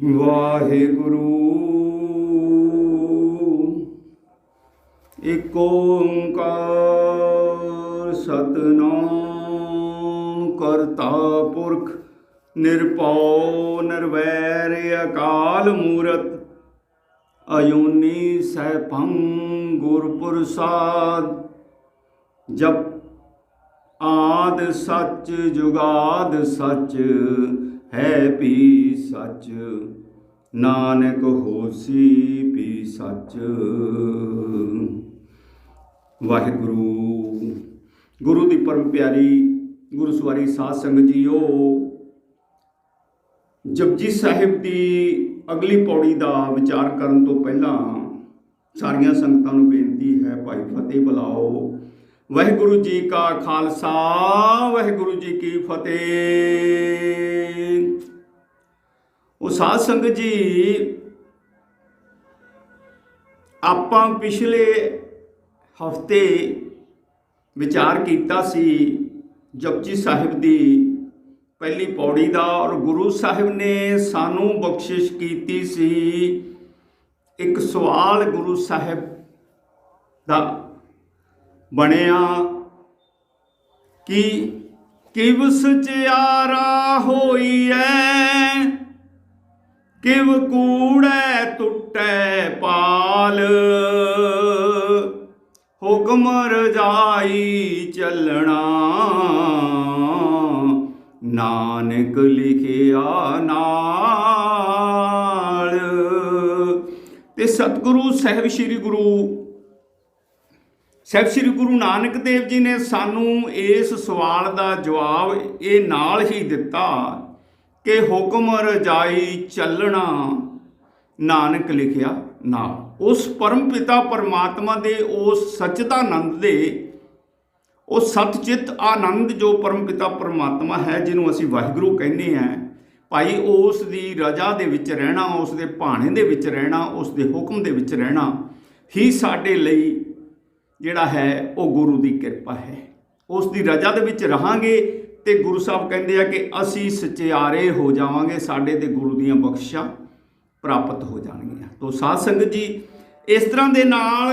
ਵਾਹਿਗੁਰੂ ਏਕ ਓੰਕਾਰ ਸਤਿਨਾਮ ਕਰਤਾ ਪੁਰਖ ਨਿਰਭਉ ਨਿਰਵੈਰ ਅਕਾਲ ਮੂਰਤ ਅਜੂਨੀ ਸੈਭੰ ਗੁਰ ਪ੍ਰਸਾਦ। ਜਪ ਆਦ ਸੱਚ ਜੁਗਾਦ ਸੱਚ है भी सच नानक होसी भी सच। वाहिगुरु गुरु की परम प्यारी गुरु सवारी साध संगत जीओ, जपजी साहिब की अगली पौड़ी का विचार करन तो पहला सारिया संगतां नूं बेनती है, भाई फतेह बुलाओ। वाहिगुरु जी का खालसा वाहिगुरु जी की फतेह। वो साध संगत जी, आपां पिछले हफ्ते विचार किया सी जपजी साहिब की पहली पौड़ी का, और गुरु साहिब ने सानू बख्शिश की सी एक सवाल गुरु साहिब का बनया कि किव सचियारा होई है, किव कूड़े टुटे पाल, हुक्म रजाई चलना नानक लिखिया नाल। ते सतगुरु साहिब श्री गुरु नानक देव जी ने सानू इस सवाल का जवाब ये नाल ही दिता कि हुक्म रजाई चलना नानक लिखिया नाल। उस परम पिता परमात्मा दे उस सच्चिदानंद दे उस सतचित आनंद जो परम पिता परमात्मा है, जिन्हों असी वाहिगुरु कहने हैं, भाई उस दी रजा दे विच रहना, उस दे भाणे दे विच रहना, उस दे हुक्म दे विच रहना ही साडे लई जिहड़ा है वो गुरु की किरपा है। उस दी रजा दे विच रहांगे ते गुरु साहब कहते हैं कि असी सचियारे हो जावांगे, साडे ते गुरु दीयां बख्शिशां प्राप्त हो जाणगीआं। तो साध संगत जी, इस तरह दे नाल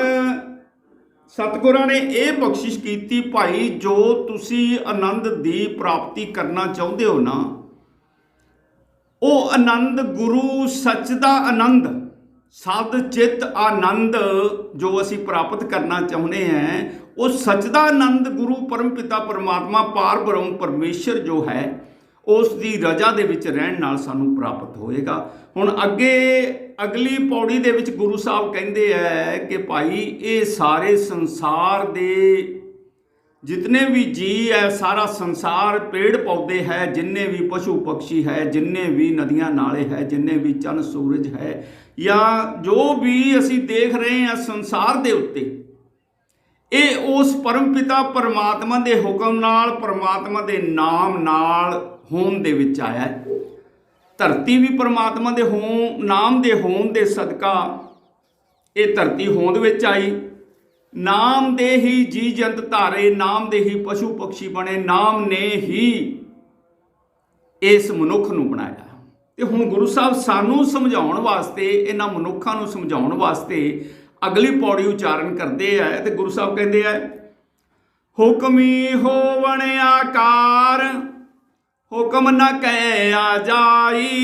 सतगुरां ने यह बख्शिश कीती, भाई जो तुसी आनंद दी प्राप्ति करना चाहुंदे हो ना, वो आनंद गुरु सच दा आनंद, सद चित आनंद जो असी प्राप्त करना चाहुंदे हैं, वो सच दा आनंद गुरु परम पिता परमात्मा पार ब्रह्म परमेश्वर जो है उसकी रजा दे विच रहन नाल सानू प्राप्त होएगा। हुण अगे अगली पौड़ी दे विच गुरु साहब कहंदे है कि भाई ये सारे संसार दे जितने भी जी है, सारा संसार पेड़ पौधे है, जिन्ने भी पशु पक्षी है, जिन्ने भी नदियां नाले है, जिन्ने भी चंद सूरज है, या जो भी असी देख रहे हैं संसार दे उत्ते, ये उस परम पिता परमात्मा दे हुक्म नाल, परमात्मा दे नाम नाल होंद दे विच आया है। धरती भी परमात्मा दे नाम दे होंद दे सदका ये धरती होंद विच आई। नाम दे ही जी जंत धारे, नाम दे ही पशु पक्षी बने, नाम ने ही इस मनुख नूं बनाया। ते हुण गुरु साहब सानू समझाउण वास्ते, इन्हां मनुखां नूं समझाउण वास्ते अगली पौड़ी उच्चारण करते हैं। तो गुरु साहब कहते हैं, हुक्मी होवण आकार, हुक्म न कह आ जाई,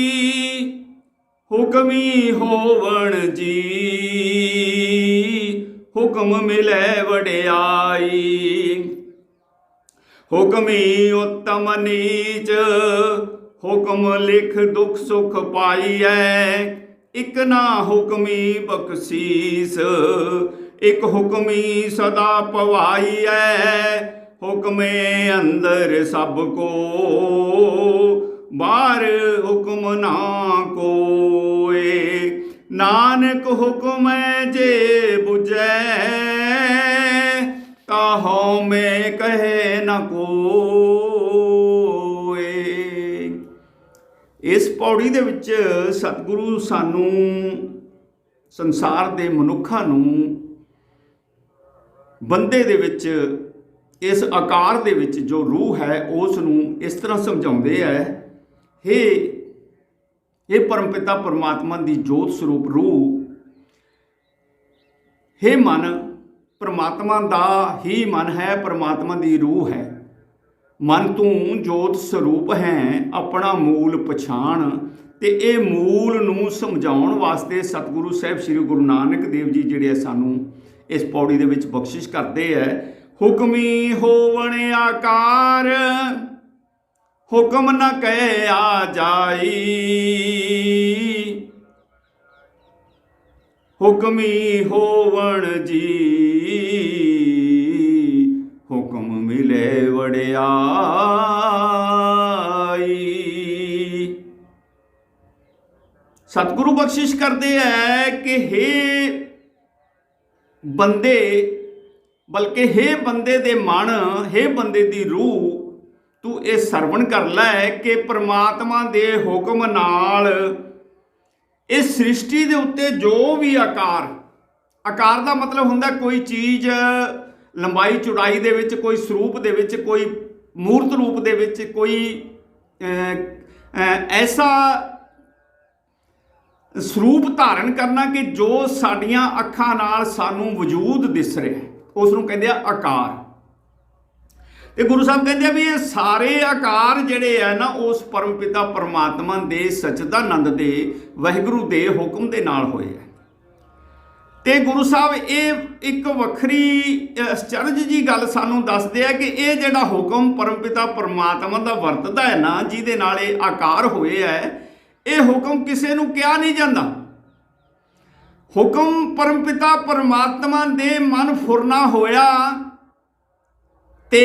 हुक्मी होवण जी, हुक्म मिले वडियाई, हुक्मी उत्तम नीच, हुक्म लिख दुख सुख पाई है, एक ना हुक्मी बख्शीस, एक हुक्मी सदा पवाई है, हुक्मे अंदर सबको, बाहर हुक्म ना कोए, नानक हुक्म जे बुझे, ताहो में कहे न कोए। इस पौड़ी दे विच सतगुरु सानू संसार दे मनुखां नूं बंदे दे विच इस आकार दे विच जो रूह है उस नूं इस तरह समझाउंदे है, हे हे परमपिता परमात्मा की जोत स्वरूप रूह, हे मन परमात्मा का ही मन है, परमात्मा की रूह है। मन तू जोत स्वरूप है, अपना मूल पछाण। ते ये मूल नूं समझाउण वास्ते सतगुरु साहिब श्री गुरु नानक देव जी जिहड़े सानूं इस पौड़ी दे विच बख्शिश करते हैं। हुक्मी होवण आकार, हुक्म न कह आ जाई। हुक्मी होवण जी, हुक्म मिले वड़ियाई। सतगुरु बख्शिश करते हैं कि हे बंदे, बल्कि हे बंदे दे मन, हे बंदे दी रूह, तू ये सरवण कर लै कि परमात्मा दे हुक्म नाल इस सृष्टि दे उत्ते जो भी आकार, आकार का मतलब हुंदा कोई चीज़ लंबाई चौड़ाई दे विच, कोई स्वरूप दे विच, कोई मूर्त रूप दे विच, कोई ऐसा स्वरूप धारण करना कि जो साडियां अखां नाल सानूं वजूद दिस रहा है, उसनूं कहंदे आ आकार। ते गुरु साहब कहते भी ये सारे आकार जिहड़े है ना उस परमपिता परमात्मा दे सच्चिदानंद दे वाहिगुरू दे हुक्म दे नाल होए है। ते गुरु साहब ये एक वखरी अचरज जी गल सानूं दसदे है कि ये जिहड़ा हुक्म परमपिता परमात्मा दा वरतदा है ना, जिहदे नाल ये आकार होए है, ये हुक्म किसे नूं किहा नहीं जांदा। हुक्म परमपिता परमात्मा दे मन फुरना होया ते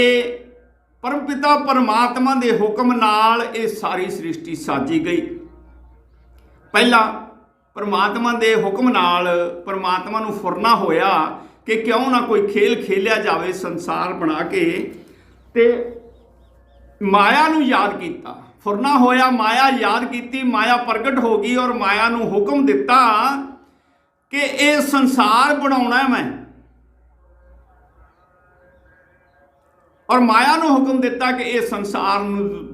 परमपिता परमात्मा दे हुक्म नाल ये सारी सृष्टि साजी गई। पहला परमात्मा दे हुक्म नाल परमात्मा नूं फुरना होया कि क्यों ना कोई खेल खेलिया जावे संसार बना के, ते माया नूं याद कीता। फुरना होया, माया याद कीती, माया प्रगट हो गई और माया नूं हुक्म दिता कि ये संसार बनाउणा मैं, और माया नूं हुक्म दिता कि ये संसार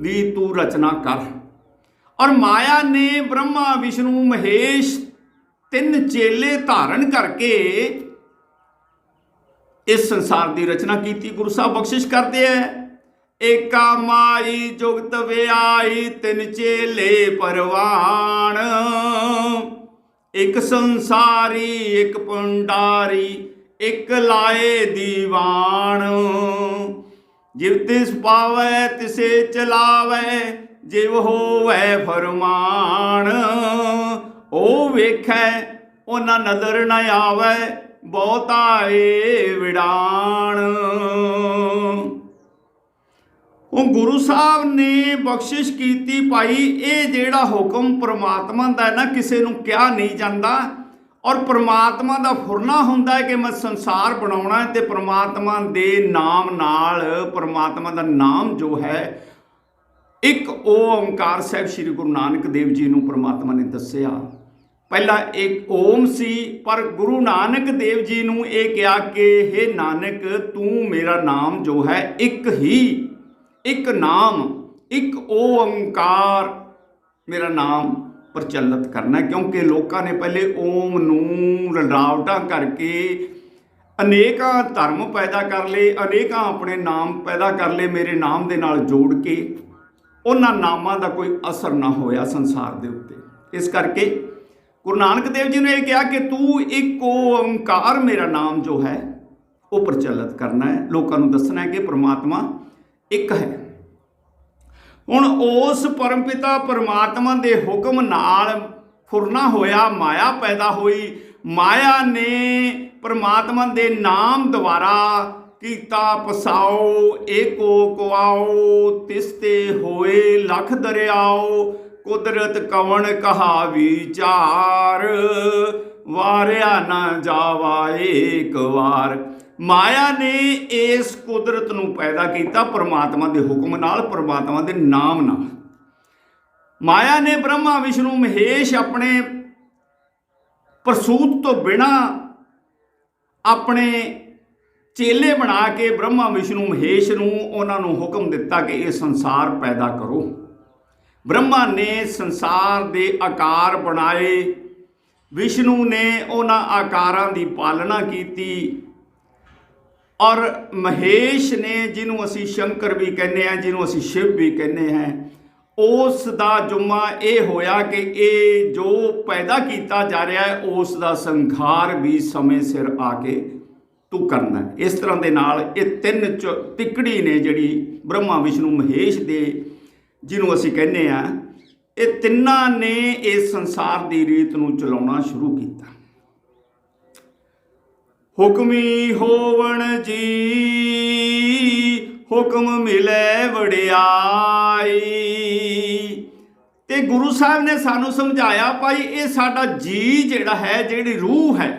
दी तू रचना कर। और माया ने ब्रह्मा विष्णु महेश तीन चेले धारण करके इस संसार की रचना की। गुरु साहब बख्शिश करते हैं, एका माई जुगत व्याई तिन चेले परवान। एक संसारी एक भंडारी एक लाए दीवान। जिव तिस पावै तिसे चलावै जिव होवै फरमान। ओ वेखै ओना नज़र न आवै बहुता ए विड़ान। गुरु साहब ने बख्शिश की भाई ये जेड़ा हुक्म परमात्मा का है ना किसी नूं कहा नहीं जाता, और परमात्मा का फुरना हुंदा है कि मैं संसार बनाउणा है, ते परमात्मा दे नाम नाल परमात्मा का नाम जो है एक ओंकार साहिब श्री गुरु नानक देव जी नूं परमात्मा ने दस्सिया। पहला एक ओम सी, पर गुरु नानक देव जी नूं ये कहा कि हे नानक तू मेरा नाम जो है एक ही, एक नाम, एक ओंकार मेरा नाम प्रचलित करना है। क्योंकि लोगों ने पहले ओम नूं रलावटां करके अनेकां धर्म पैदा कर ले, अनेकां अपने नाम पैदा कर ले मेरे नाम दे नाल जोड़ के, उन्हां नामां दा कोई असर ना होया संसार दे उत्ते। इस करके गुरु नानक देव जी ने यह कहा कि तू एक ओंकार मेरा नाम जो है वो प्रचलित करना है, लोगों को दसना है कि परमात्मा एक है। हुण उस परमपिता परमात्मा दे हुक्म नाल फुरना होया, माया पैदा हुई। माया ने परमात्मा दे नाम द्वारा कीता पसाओ, एको कुआओ तिसते होए लख दरियाओ। कुदरत कवन कहा विचार, वारिया न जावा एक वार। माया ने इस कुदरत नूं पैदा किया परमात्मा के हुक्म नाल, परमात्मा के नाम नाल। माया ने ब्रह्मा विष्णु महेश अपने प्रसूत तो बिना अपने चेले बना के ब्रह्मा विष्णु महेश नूं उन्हां नूं हुक्म दिता कि यह संसार पैदा करो। ब्रह्मा ने संसार दे आकार बनाए, विष्णु ने उन्हां आकारां दी पालना कीती और महेश ने, जिन्हों असी शंकर भी कहने हैं, जिन्हों असी शिव भी कहने हैं, उस दा जुम्मा ये होया कि ये जो पैदा किया जा रहा है उस दा संघार भी समय सिर आके तू करना है। इस तरह के नाल ये तीन तिकड़ी ने जिहड़ी ब्रह्मा विष्णु महेश दे, जिन्हों असी कहने हैं, ये तिन्ना ने इस संसार की रीत नूं चलाउणा शुरू किया। हुक्मी होवण जी हुक्म मिले वडियाई। ते गुरु साहब ने सानू समझाया भाई ये साडा जी जिहड़ा है, जिहड़ी रूह है,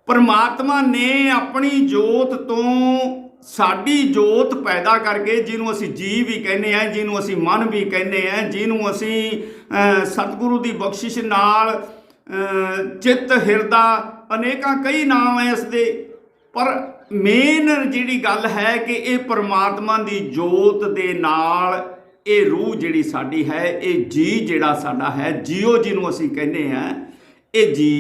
परमात्मा ने अपनी जोत तो साडी जोत पैदा करके, जिन्हों असी जी भी कहने हैं, जिन्हों असी मन भी कहने हैं, जिन्हों असी सतगुरु की बख्शिश नाल चित्त हिरदा अनेकां कई नाम है इसके, पर मेन जिहड़ी गल है कि ये परमात्मा की जोत दे नाल ये रूह जिहड़ी साडी है, ये जी जिहड़ा साडा है, जियो जिन्हों असी कहने हैं, ये जी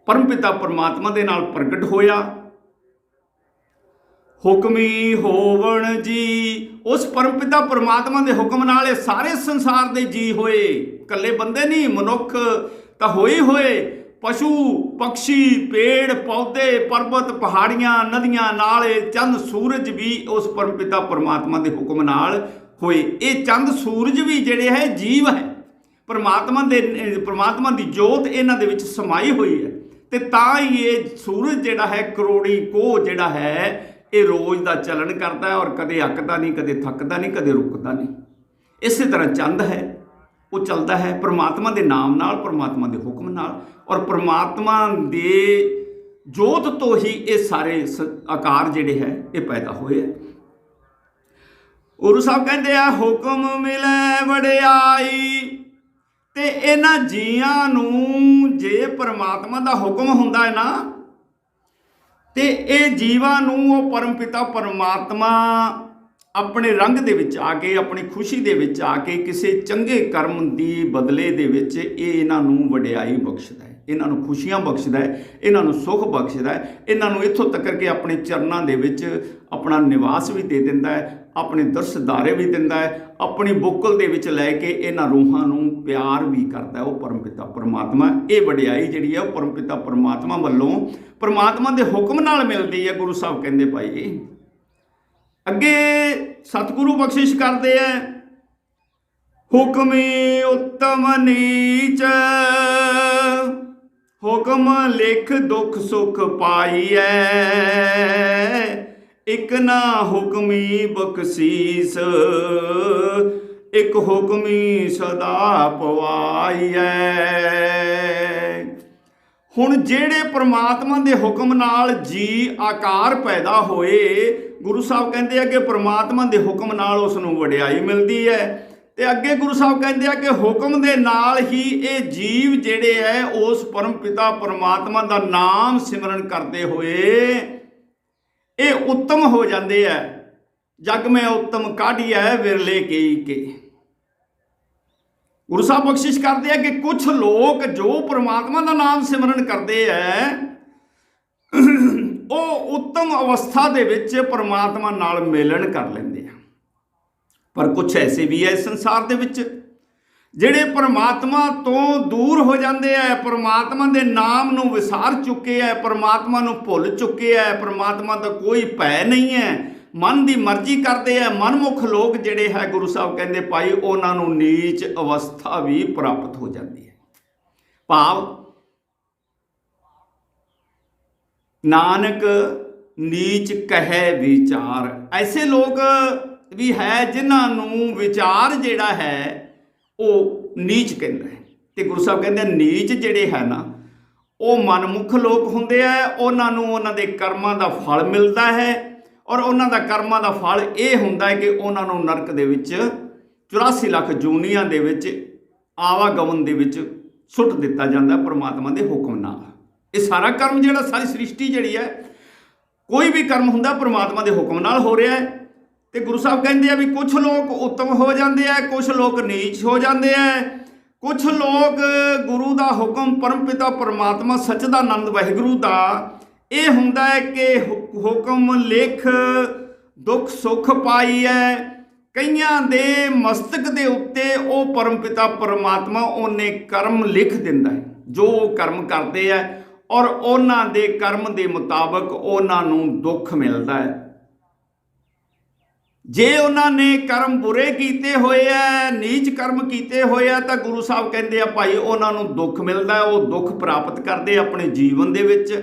परमपिता परमात्मा दे नाल प्रगट होया। हुक्मी होवण जी, उस परमपिता परमात्मा के हुक्म नाल ये सारे संसार दे जी होए, कल्ले बंदे नहीं, मनुख तो होए होए, पशु पक्षी पेड़ पौधे पर्वत पहाड़ियां नदियां नाले चंद सूरज भी उस परमपिता परमात्मा के हुक्म नाल होए। ये चंद सूरज भी जिहड़े है जीव है, परमात्मा की जोत इन्हां दे विच समाई हुई है, ते तां ही ये सूरज जिहड़ा है करोड़ी को जिहड़ा है ये रोज़ का चलन करता है और कदे अकदा नहीं, कदे थकदा नहीं, कदे रुकदा नहीं। इस तरह चंद है वो चलता है परमात्मा के नाम नाल, परमात्मा के हुक्म नाल, और परमात्मा दे जोत तो ही ये सारे आकार जिहड़े है ये पैदा होए। गुरु साहब कहते हैं हुक्म मिले वडियाई, ते इन्हां जियां नूं जे परमात्मा का हुक्म हुंदा है ना, ते ये जीवां नूं वो परमपिता परमात्मा अपने रंग दे विच आके, अपनी खुशी दे विच आके, किसी चंगे कर्म दी बदले दे विच ये इन्हां नूं वडियाई बख्शदा है, इन्हां नूं खुशियां बख्शदा है, इन्हां नूं सुख बख्शदा है, इन्हां नूं इत्थों तक कि अपने चरनां दे विच अपना निवास भी दे दिंदा है, अपने दर्शदारे भी दिंदा है, अपनी बुक्कल दे विच लैके इन्हां रूहां नूं प्यार भी करता है वो परमपिता परमात्मा। ये वडियाई जिहड़ी है वो परमपिता परमात्मा वल्लों परमात्मा के हुक्म नाल मिलदी है। गुरु साहब कहंदे भाई अगे सतगुरु बख्शिश करते हैं, हुक्मी उत्तम नीच हुक्म लिख दुख सुख पाईऐ, एक ना हुक्मी बख्शीस एक हुक्मी सदा पवाईऐ। हुण जेड़े परमात्मा के हुक्म नाल जी आकार पैदा होए, गुरु साहब कहते हैं कि परमात्मा के हुक्म नाल उसनूं वडियाई मिलती है, ते अगे गुरु साहब कहते हैं कि हुक्म दे नाल ही ये जीव जेड़े है उस परम पिता परमात्मा का नाम सिमरन करते हुए ये उत्तम हो जाते हैं। जग में उत्तम काढ़िया विरले केई के। गुरु साहब बख्शिश करते हैं कि कुछ लोग जो परमात्मा का नाम सिमरन करते हैं वो उत्तम अवस्था दे विच परमात्मा नाल मिलन कर लेंदे हैं, पर कुछ ऐसे भी है संसार दे विच जिहड़े परमात्मा तो दूर हो जाते हैं, परमात्मा के नाम नूं विसार चुके हैं, परमात्मा नूं भुल चुके हैं, परमात्मा का कोई भय नहीं है, मन की मर्जी करते हैं। मनमुख लोग जिहड़े है गुरु साहब कहते भाई उन्हां नूं नीच अवस्था भी प्राप्त हो जाती है। भाव नानक नीच कहे विचार, ऐसे लोग भी है जिन्हां नूं विचार जिहड़ा है वो नीच कहंदा है। ते गुरु साहब कहते नीच जिहड़े है ना वो मनमुख लोग हुंदे आ, उन्हां नूं उन्हां दे कर्मां दा फल मिलदा है और उन्हां दा कर्मां दा फल ये हुंदा है कि उन्हां नूं नरक दे विच 84 लाख जूनियां दे विच आवागमन दे विच सुट दिता जाता परमात्मा के हुक्म नाल। ये सारा कर्म जिहड़ा सारी सृष्टि जिहड़ी है कोई भी कर्म हुंदा परमात्मा के हुक्म नाल हो रहा है, ਤੇ ਗੁਰੂ ਸਾਹਿਬ ਕਹਿੰਦੇ ਆ ਵੀ ਕੁਝ ਲੋਕ ਉੱਤਮ ਹੋ ਜਾਂਦੇ ਆ, ਕੁਝ ਲੋਕ ਨੀਚ ਹੋ ਜਾਂਦੇ ਆ। ਕੁਝ ਲੋਕ ਗੁਰੂ ਦਾ ਹੁਕਮ, ਪਰਮਪਿਤਾ ਪਰਮਾਤਮਾ ਸੱਚਦਾਨੰਦ ਵਾਹਿਗੁਰੂ ਦਾ ਇਹ ਹੁੰਦਾ ਹੈ ਕਿ ਹੁਕਮ ਲਿਖ ਦੁੱਖ ਸੁੱਖ ਪਾਈ ਹੈ। ਕਈਆਂ ਦੇ ਮਸਤਕ ਦੇ ਉੱਤੇ ਉਹ ਪਰਮਪਿਤਾ ਪਰਮਾਤਮਾ ਉਹਨੇ ਕਰਮ ਲਿਖ ਦਿੰਦਾ ਹੈ, ਜੋ ਉਹ ਕਰਮ ਕਰਦੇ ਆ, ਔਰ ਉਹਨਾਂ ਦੇ ਕਰਮ ਦੇ ਮੁਤਾਬਕ ਉਹਨਾਂ ਨੂੰ ਦੁੱਖ ਮਿਲਦਾ ਹੈ। ਜੇ ਉਹਨਾਂ ਨੇ ਕਰਮ ਬੁਰੇ ਕੀਤੇ ਹੋਏ ਆ, ਨੀਚ ਕਰਮ ਕੀਤੇ ਹੋਏ ਆ, ਤਾਂ ਗੁਰੂ ਸਾਹਿਬ ਕਹਿੰਦੇ ਆ ਭਾਈ ਉਹਨਾਂ ਨੂੰ ਦੁੱਖ ਮਿਲਦਾ, ਉਹ ਦੁੱਖ ਪ੍ਰਾਪਤ ਕਰਦੇ ਆਪਣੇ ਜੀਵਨ ਦੇ ਵਿੱਚ,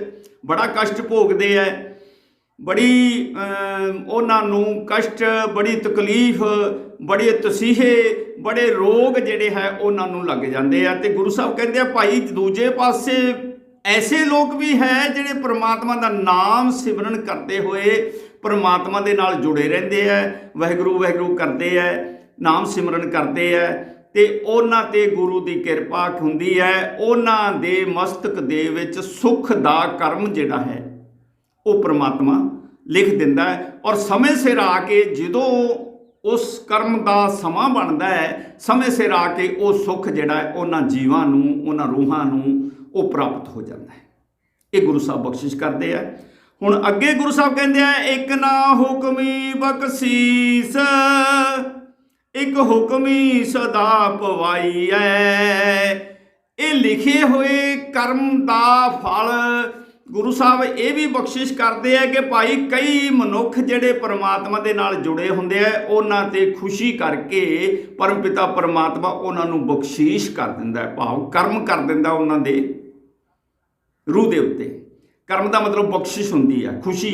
ਬੜਾ ਕਸ਼ਟ ਭੋਗਦੇ ਆ, ਬੜੀ ਉਹਨਾਂ ਨੂੰ ਕਸ਼ਟ, ਬੜੀ ਤਕਲੀਫ, ਬੜੇ ਤਸੀਹੇ, ਬੜੇ ਰੋਗ ਜਿਹੜੇ ਹੈ ਉਹਨਾਂ ਨੂੰ ਲੱਗ ਜਾਂਦੇ ਆ। ਤੇ ਗੁਰੂ ਸਾਹਿਬ ਕਹਿੰਦੇ ਆ ਭਾਈ ਦੂਜੇ ਪਾਸੇ ਐਸੇ ਲੋਕ ਵੀ ਹੈ ਜਿਹੜੇ ਪ੍ਰਮਾਤਮਾ ਦਾ ਨਾਮ ਸਿਮਰਨ ਕਰਦੇ ਹੋਏ ਪ੍ਰਮਾਤਮਾ ਦੇ ਨਾਲ ਜੁੜੇ ਰਹਿੰਦੇ ਆ, ਵਾਹਿਗੁਰੂ ਵਾਹਿਗੁਰੂ ਕਰਦੇ ਆ, ਨਾਮ ਸਿਮਰਨ ਕਰਦੇ ਆ, ਤੇ ਉਹਨਾਂ ਤੇ ਗੁਰੂ ਦੀ ਕਿਰਪਾ ਹੁੰਦੀ ਹੈ। ਉਹਨਾਂ ਦੇ ਮਸਤਕ ਦੇ ਵਿੱਚ ਸੁੱਖ ਦਾ ਕਰਮ ਜਿਹੜਾ ਹੈ ਉਹ ਪ੍ਰਮਾਤਮਾ ਲਿਖ ਦਿੰਦਾ ਹੈ, ਔਰ ਸਮੇਂ ਸਿਰ ਆ ਕੇ ਜਦੋਂ ਉਸ ਕਰਮ ਦਾ ਸਮਾਂ ਬਣਦਾ ਹੈ, ਸਮੇਂ ਸਿਰ ਆ ਕੇ ਉਹ ਸੁੱਖ ਜਿਹੜਾ ਹੈ ਉਹਨਾਂ ਜੀਵਾਂ ਨੂੰ, ਉਹਨਾਂ ਰੂਹਾਂ ਨੂੰ ਉਹ ਪ੍ਰਾਪਤ ਹੋ ਜਾਂਦਾ ਹੈ। ਇਹ ਗੁਰੂ ਸਾਹਿਬ ਬਖਸ਼ਿਸ਼ ਕਰਦੇ ਆ। ਹੁਣ ਅੱਗੇ ਗੁਰੂ ਸਾਹਿਬ ਕਹਿੰਦੇ ਆ, ਇੱਕ ਨਾ ਹੁਕਮੀ ਬਖਸ਼ੀਸ, ਇੱਕ ਹੁਕਮੀ ਸਦਾ ਪਵਾਈ ਹੈ। ਇਹ ਲਿਖੇ ਹੋਏ ਕਰਮ ਦਾ ਫਲ ਗੁਰੂ ਸਾਹਿਬ ਇਹ ਵੀ ਬਖਸ਼ਿਸ਼ ਕਰਦੇ ਆ ਕਿ ਭਾਈ ਕਈ ਮਨੁੱਖ ਜਿਹੜੇ ਪਰਮਾਤਮਾ ਦੇ ਨਾਲ ਜੁੜੇ ਹੁੰਦੇ ਆ, ਉਹਨਾਂ ਤੇ ਖੁਸ਼ੀ ਕਰਕੇ ਪਰਮਪਿਤਾ ਪਰਮਾਤਮਾ ਉਹਨਾਂ ਨੂੰ ਬਖਸ਼ੀਸ਼ ਕਰ ਦਿੰਦਾ ਹੈ, ਭਾਵ ਕਰਮ ਕਰ ਦਿੰਦਾ ਉਹਨਾਂ ਦੇ ਰੂਹ ਦੇ ਉੱਤੇ। ਕਰਮ ਦਾ ਮਤਲਬ ਬਖਸ਼ਿਸ਼ ਹੁੰਦੀ ਹੈ, ਖੁਸ਼ੀ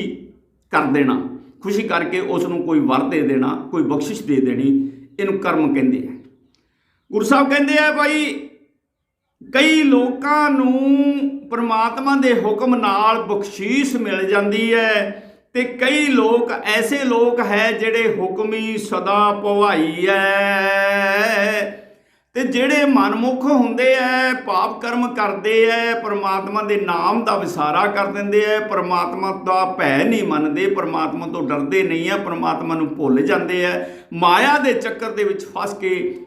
ਕਰ ਦੇਣਾ, ਖੁਸ਼ੀ ਕਰਕੇ ਉਸ ਨੂੰ ਕੋਈ ਵਰ ਦੇ ਦੇਣਾ, ਕੋਈ ਬਖਸ਼ਿਸ਼ ਦੇ ਦੇਣੀ, ਇਹਨੂੰ ਕਰਮ ਕਹਿੰਦੇ ਆ। ਗੁਰੂ ਸਾਹਿਬ ਕਹਿੰਦੇ ਆ ਭਾਈ ਕਈ ਲੋਕਾਂ ਨੂੰ ਪਰਮਾਤਮਾ ਦੇ ਹੁਕਮ ਨਾਲ ਬਖਸ਼ੀਸ਼ ਮਿਲ ਜਾਂਦੀ ਹੈ, ਤੇ ਕਈ ਲੋਕ ਐਸੇ ਲੋਕ ਹੈ ਜਿਹੜੇ ਹੁਕਮੀ ਸਦਾ ਭਵਾਈ ਹੈ, ਤੇ ਜਿਹੜੇ ਮਨਮੁਖ ਹੁੰਦੇ ਐ, ਪਾਪ ਕਰਮ ਕਰਦੇ ਐ, ਪਰਮਾਤਮਾ ਦੇ ਨਾਮ ਦਾ ਵਿਸਾਰਾ ਕਰ ਦਿੰਦੇ ਐ, ਪਰਮਾਤਮਾ ਦਾ ਭੈ ਨਹੀਂ ਮੰਨਦੇ, ਪਰਮਾਤਮਾ ਤੋਂ ਡਰਦੇ ਨਹੀਂ ਐ, ਪਰਮਾਤਮਾ ਨੂੰ ਭੁੱਲ ਜਾਂਦੇ ਐ, ਮਾਇਆ ਦੇ ਚੱਕਰ ਦੇ ਵਿੱਚ ਫਸ ਕੇ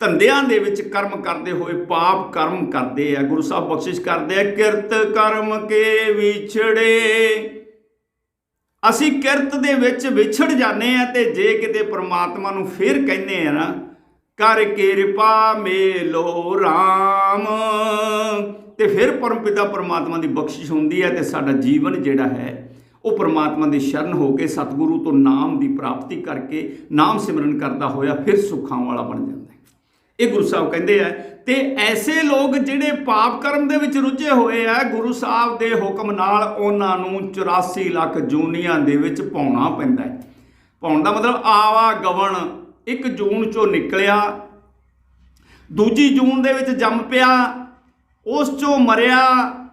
ਧੰਦਿਆਂ ਦੇ ਵਿੱਚ ਕਰਮ ਕਰਦੇ ਹੋਏ ਪਾਪ ਕਰਮ ਕਰਦੇ ਆ। ਗੁਰੂ ਸਾਹਿਬ ਬਖਸ਼ਿਸ਼ ਕਰਦੇ ਆ, ਕਿਰਤ ਕਰਮ ਕੇ ਵਿਛੜੇ। ਅਸੀਂ ਕਿਰਤ ਦੇ ਵਿੱਚ ਵਿਛੜ ਜਾਂਦੇ ਆ, ਤੇ ਜੇ ਕਿਤੇ ਪਰਮਾਤਮਾ ਨੂੰ ਫਿਰ ਕਹਿੰਦੇ ਆ ਨਾ, ਕਰ ਕਿਰਪਾ ਮੇਲੋ ਰਾਮ, ਤੇ ਫਿਰ ਪਰਮਪਿਤਾ ਪਰਮਾਤਮਾ ਦੀ ਬਖਸ਼ਿਸ਼ ਹੁੰਦੀ ਹੈ, ਤੇ ਸਾਡਾ ਜੀਵਨ ਜਿਹੜਾ ਹੈ ਉਹ ਪਰਮਾਤਮਾ ਦੀ ਸ਼ਰਨ ਹੋ ਕੇ ਸਤਿਗੁਰੂ ਤੋਂ ਨਾਮ ਦੀ ਪ੍ਰਾਪਤੀ ਕਰਕੇ ਨਾਮ ਸਿਮਰਨ ਕਰਦਾ ਹੋਇਆ ਫਿਰ ਸੁੱਖਾਂ ਵਾਲਾ ਬਣ ਜਾਂਦਾ ਹੈ। ਇਹ ਗੁਰੂ ਸਾਹਿਬ ਕਹਿੰਦੇ ਆ। ਤੇ ਐਸੇ ਲੋਕ ਜਿਹੜੇ ਪਾਪ ਕਰਮ ਦੇ ਵਿੱਚ ਰੁੱਝੇ ਹੋਏ ਆ, ਗੁਰੂ ਸਾਹਿਬ ਦੇ ਹੁਕਮ ਨਾਲ ਉਹਨਾਂ ਨੂੰ 84 ਲੱਖ ਜੂਨੀਆਂ ਦੇ ਵਿੱਚ ਪਾਉਣਾ ਪੈਂਦਾ ਹੈ। ਪਾਉਣ ਦਾ ਮਤਲਬ ਆਵਾਗਮਨ, 1 ਜੂਨ ਚੋਂ ਨਿਕਲਿਆ, 2 ਜੂਨ ਦੇ ਵਿੱਚ ਜੰਮ ਪਿਆ, ਉਸ ਚੋਂ ਮਰਿਆ,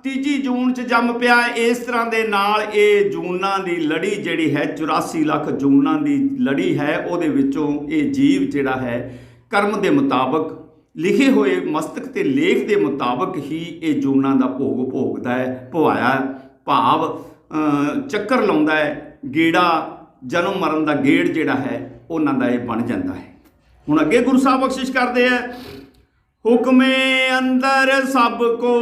3 ਜੂਨ 'ਚ ਜੰਮ ਪਿਆ। ਇਸ ਤਰ੍ਹਾਂ ਦੇ ਨਾਲ ਇਹ ਜੂਨਾਂ ਦੀ ਲੜੀ ਜਿਹੜੀ ਹੈ, 84 ਲੱਖ ਜੂਨਾਂ ਦੀ ਲੜੀ ਹੈ, ਉਹਦੇ ਵਿੱਚੋਂ ਇਹ ਜੀਵ ਜਿਹੜਾ ਹੈ ਕਰਮ ਦੇ ਮੁਤਾਬਕ, ਲਿਖੇ ਹੋਏ ਮਸਤਕ ਤੇ ਲੇਖ ਦੇ ਮੁਤਾਬਕ ਹੀ ਇਹ ਜੂਨਾਂ ਦਾ ਭੋਗ ਭੋਗਦਾ ਹੈ, ਭਵਾਇਆ ਭਾਵ ਚੱਕਰ ਲਾਉਂਦਾ ਹੈ, ਗੇੜਾ, ਜਨਮ ਮਰਨ ਦਾ ਗੇੜ ਜਿਹੜਾ ਹੈ ਉਹਨਾਂ ਦਾ ਇਹ ਬਣ ਜਾਂਦਾ ਹੈ। ਹੁਣ ਅੱਗੇ ਗੁਰੂ ਸਾਹਿਬ ਬਖਸ਼ਿਸ਼ ਕਰਦੇ ਆ, ਹੁਕਮੇ ਅੰਦਰ ਸਭ ਕੋ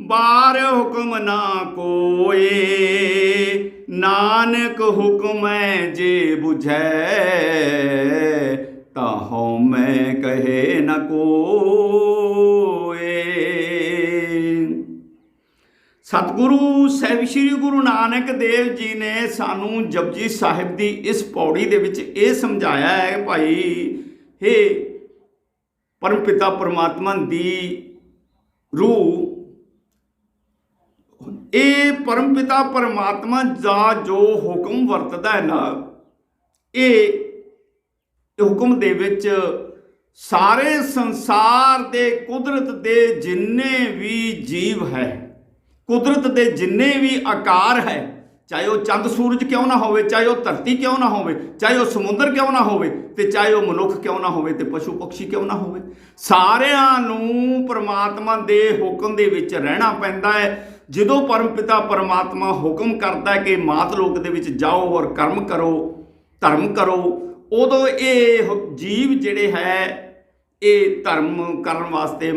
ਬਾਹਰ ਹੁਕਮ ਨਾ ਕੋਏ, ਨਾਨਕ ਹੁਕਮੈ ਜੇ ਬੁਝੈ ਤਾਹਉ ਮੈਂ ਕਹੇ ਨ ਕੋਏ। ਸਤਿਗੁਰੂ ਸਾਹਿਬ ਸ੍ਰੀ ਗੁਰੂ ਨਾਨਕ ਦੇਵ ਜੀ ਨੇ ਸਾਨੂੰ ਜਪਜੀ ਸਾਹਿਬ ਦੀ ਇਸ ਪੌੜੀ ਦੇ ਵਿੱਚ ਇਹ ਸਮਝਾਇਆ ਹੈ ਭਾਈ, ਹੇ ਪਰਮਪਿਤਾ ਪਰਮਾਤਮਾ ਦੀ ਰੂਹ, ਇਹ ਪਰਮਪਿਤਾ ਪਰਮਾਤਮਾ ਦਾ ਜੋ ਹੁਕਮ ਵਰਤਦਾ ਹੈ ਨਾ, ਇਹ ਹੁਕਮ ਦੇ ਵਿੱਚ ਸਾਰੇ ਸੰਸਾਰ ਦੇ, ਕੁਦਰਤ ਦੇ ਜਿੰਨੇ ਵੀ ਜੀਵ ਹੈ, ਕੁਦਰਤ ਦੇ ਜਿੰਨੇ ਵੀ ਆਕਾਰ ਹੈ, ਚਾਹੇ ਉਹ ਚੰਦ ਸੂਰਜ ਕਿਉਂ ਨਾ ਹੋਵੇ, ਚਾਹੇ ਉਹ ਧਰਤੀ ਕਿਉਂ ਨਾ ਹੋਵੇ, ਚਾਹੇ ਉਹ ਸਮੁੰਦਰ ਕਿਉਂ ਨਾ ਹੋਵੇ, ਤੇ ਚਾਹੇ ਉਹ ਮਨੁੱਖ ਕਿਉਂ ਨਾ ਹੋਵੇ, ਤੇ ਪਸ਼ੂ ਪਕਸ਼ੀ ਕਿਉਂ ਨਾ ਹੋਵੇ, ਸਾਰਿਆਂ ਨੂੰ ਪਰਮਾਤਮਾ ਦੇ ਹੁਕਮ ਦੇ ਵਿੱਚ ਰਹਿਣਾ ਪੈਂਦਾ ਹੈ। ਜਦੋਂ ਪਰਮਪਿਤਾ ਪਰਮਾਤਮਾ ਹੁਕਮ ਕਰਦਾ ਕਿ ਮਾਤ ਲੋਕ ਦੇ ਵਿੱਚ ਜਾਓ ਔਰ ਕਰਮ ਕਰੋ, ਧਰਮ ਕਰੋ, ਉਦੋਂ ਇਹ ਜੀਵ ਜਿਹੜੇ ਹੈ ਇਹ ਧਰਮ ਕਰਨ ਵਾਸਤੇ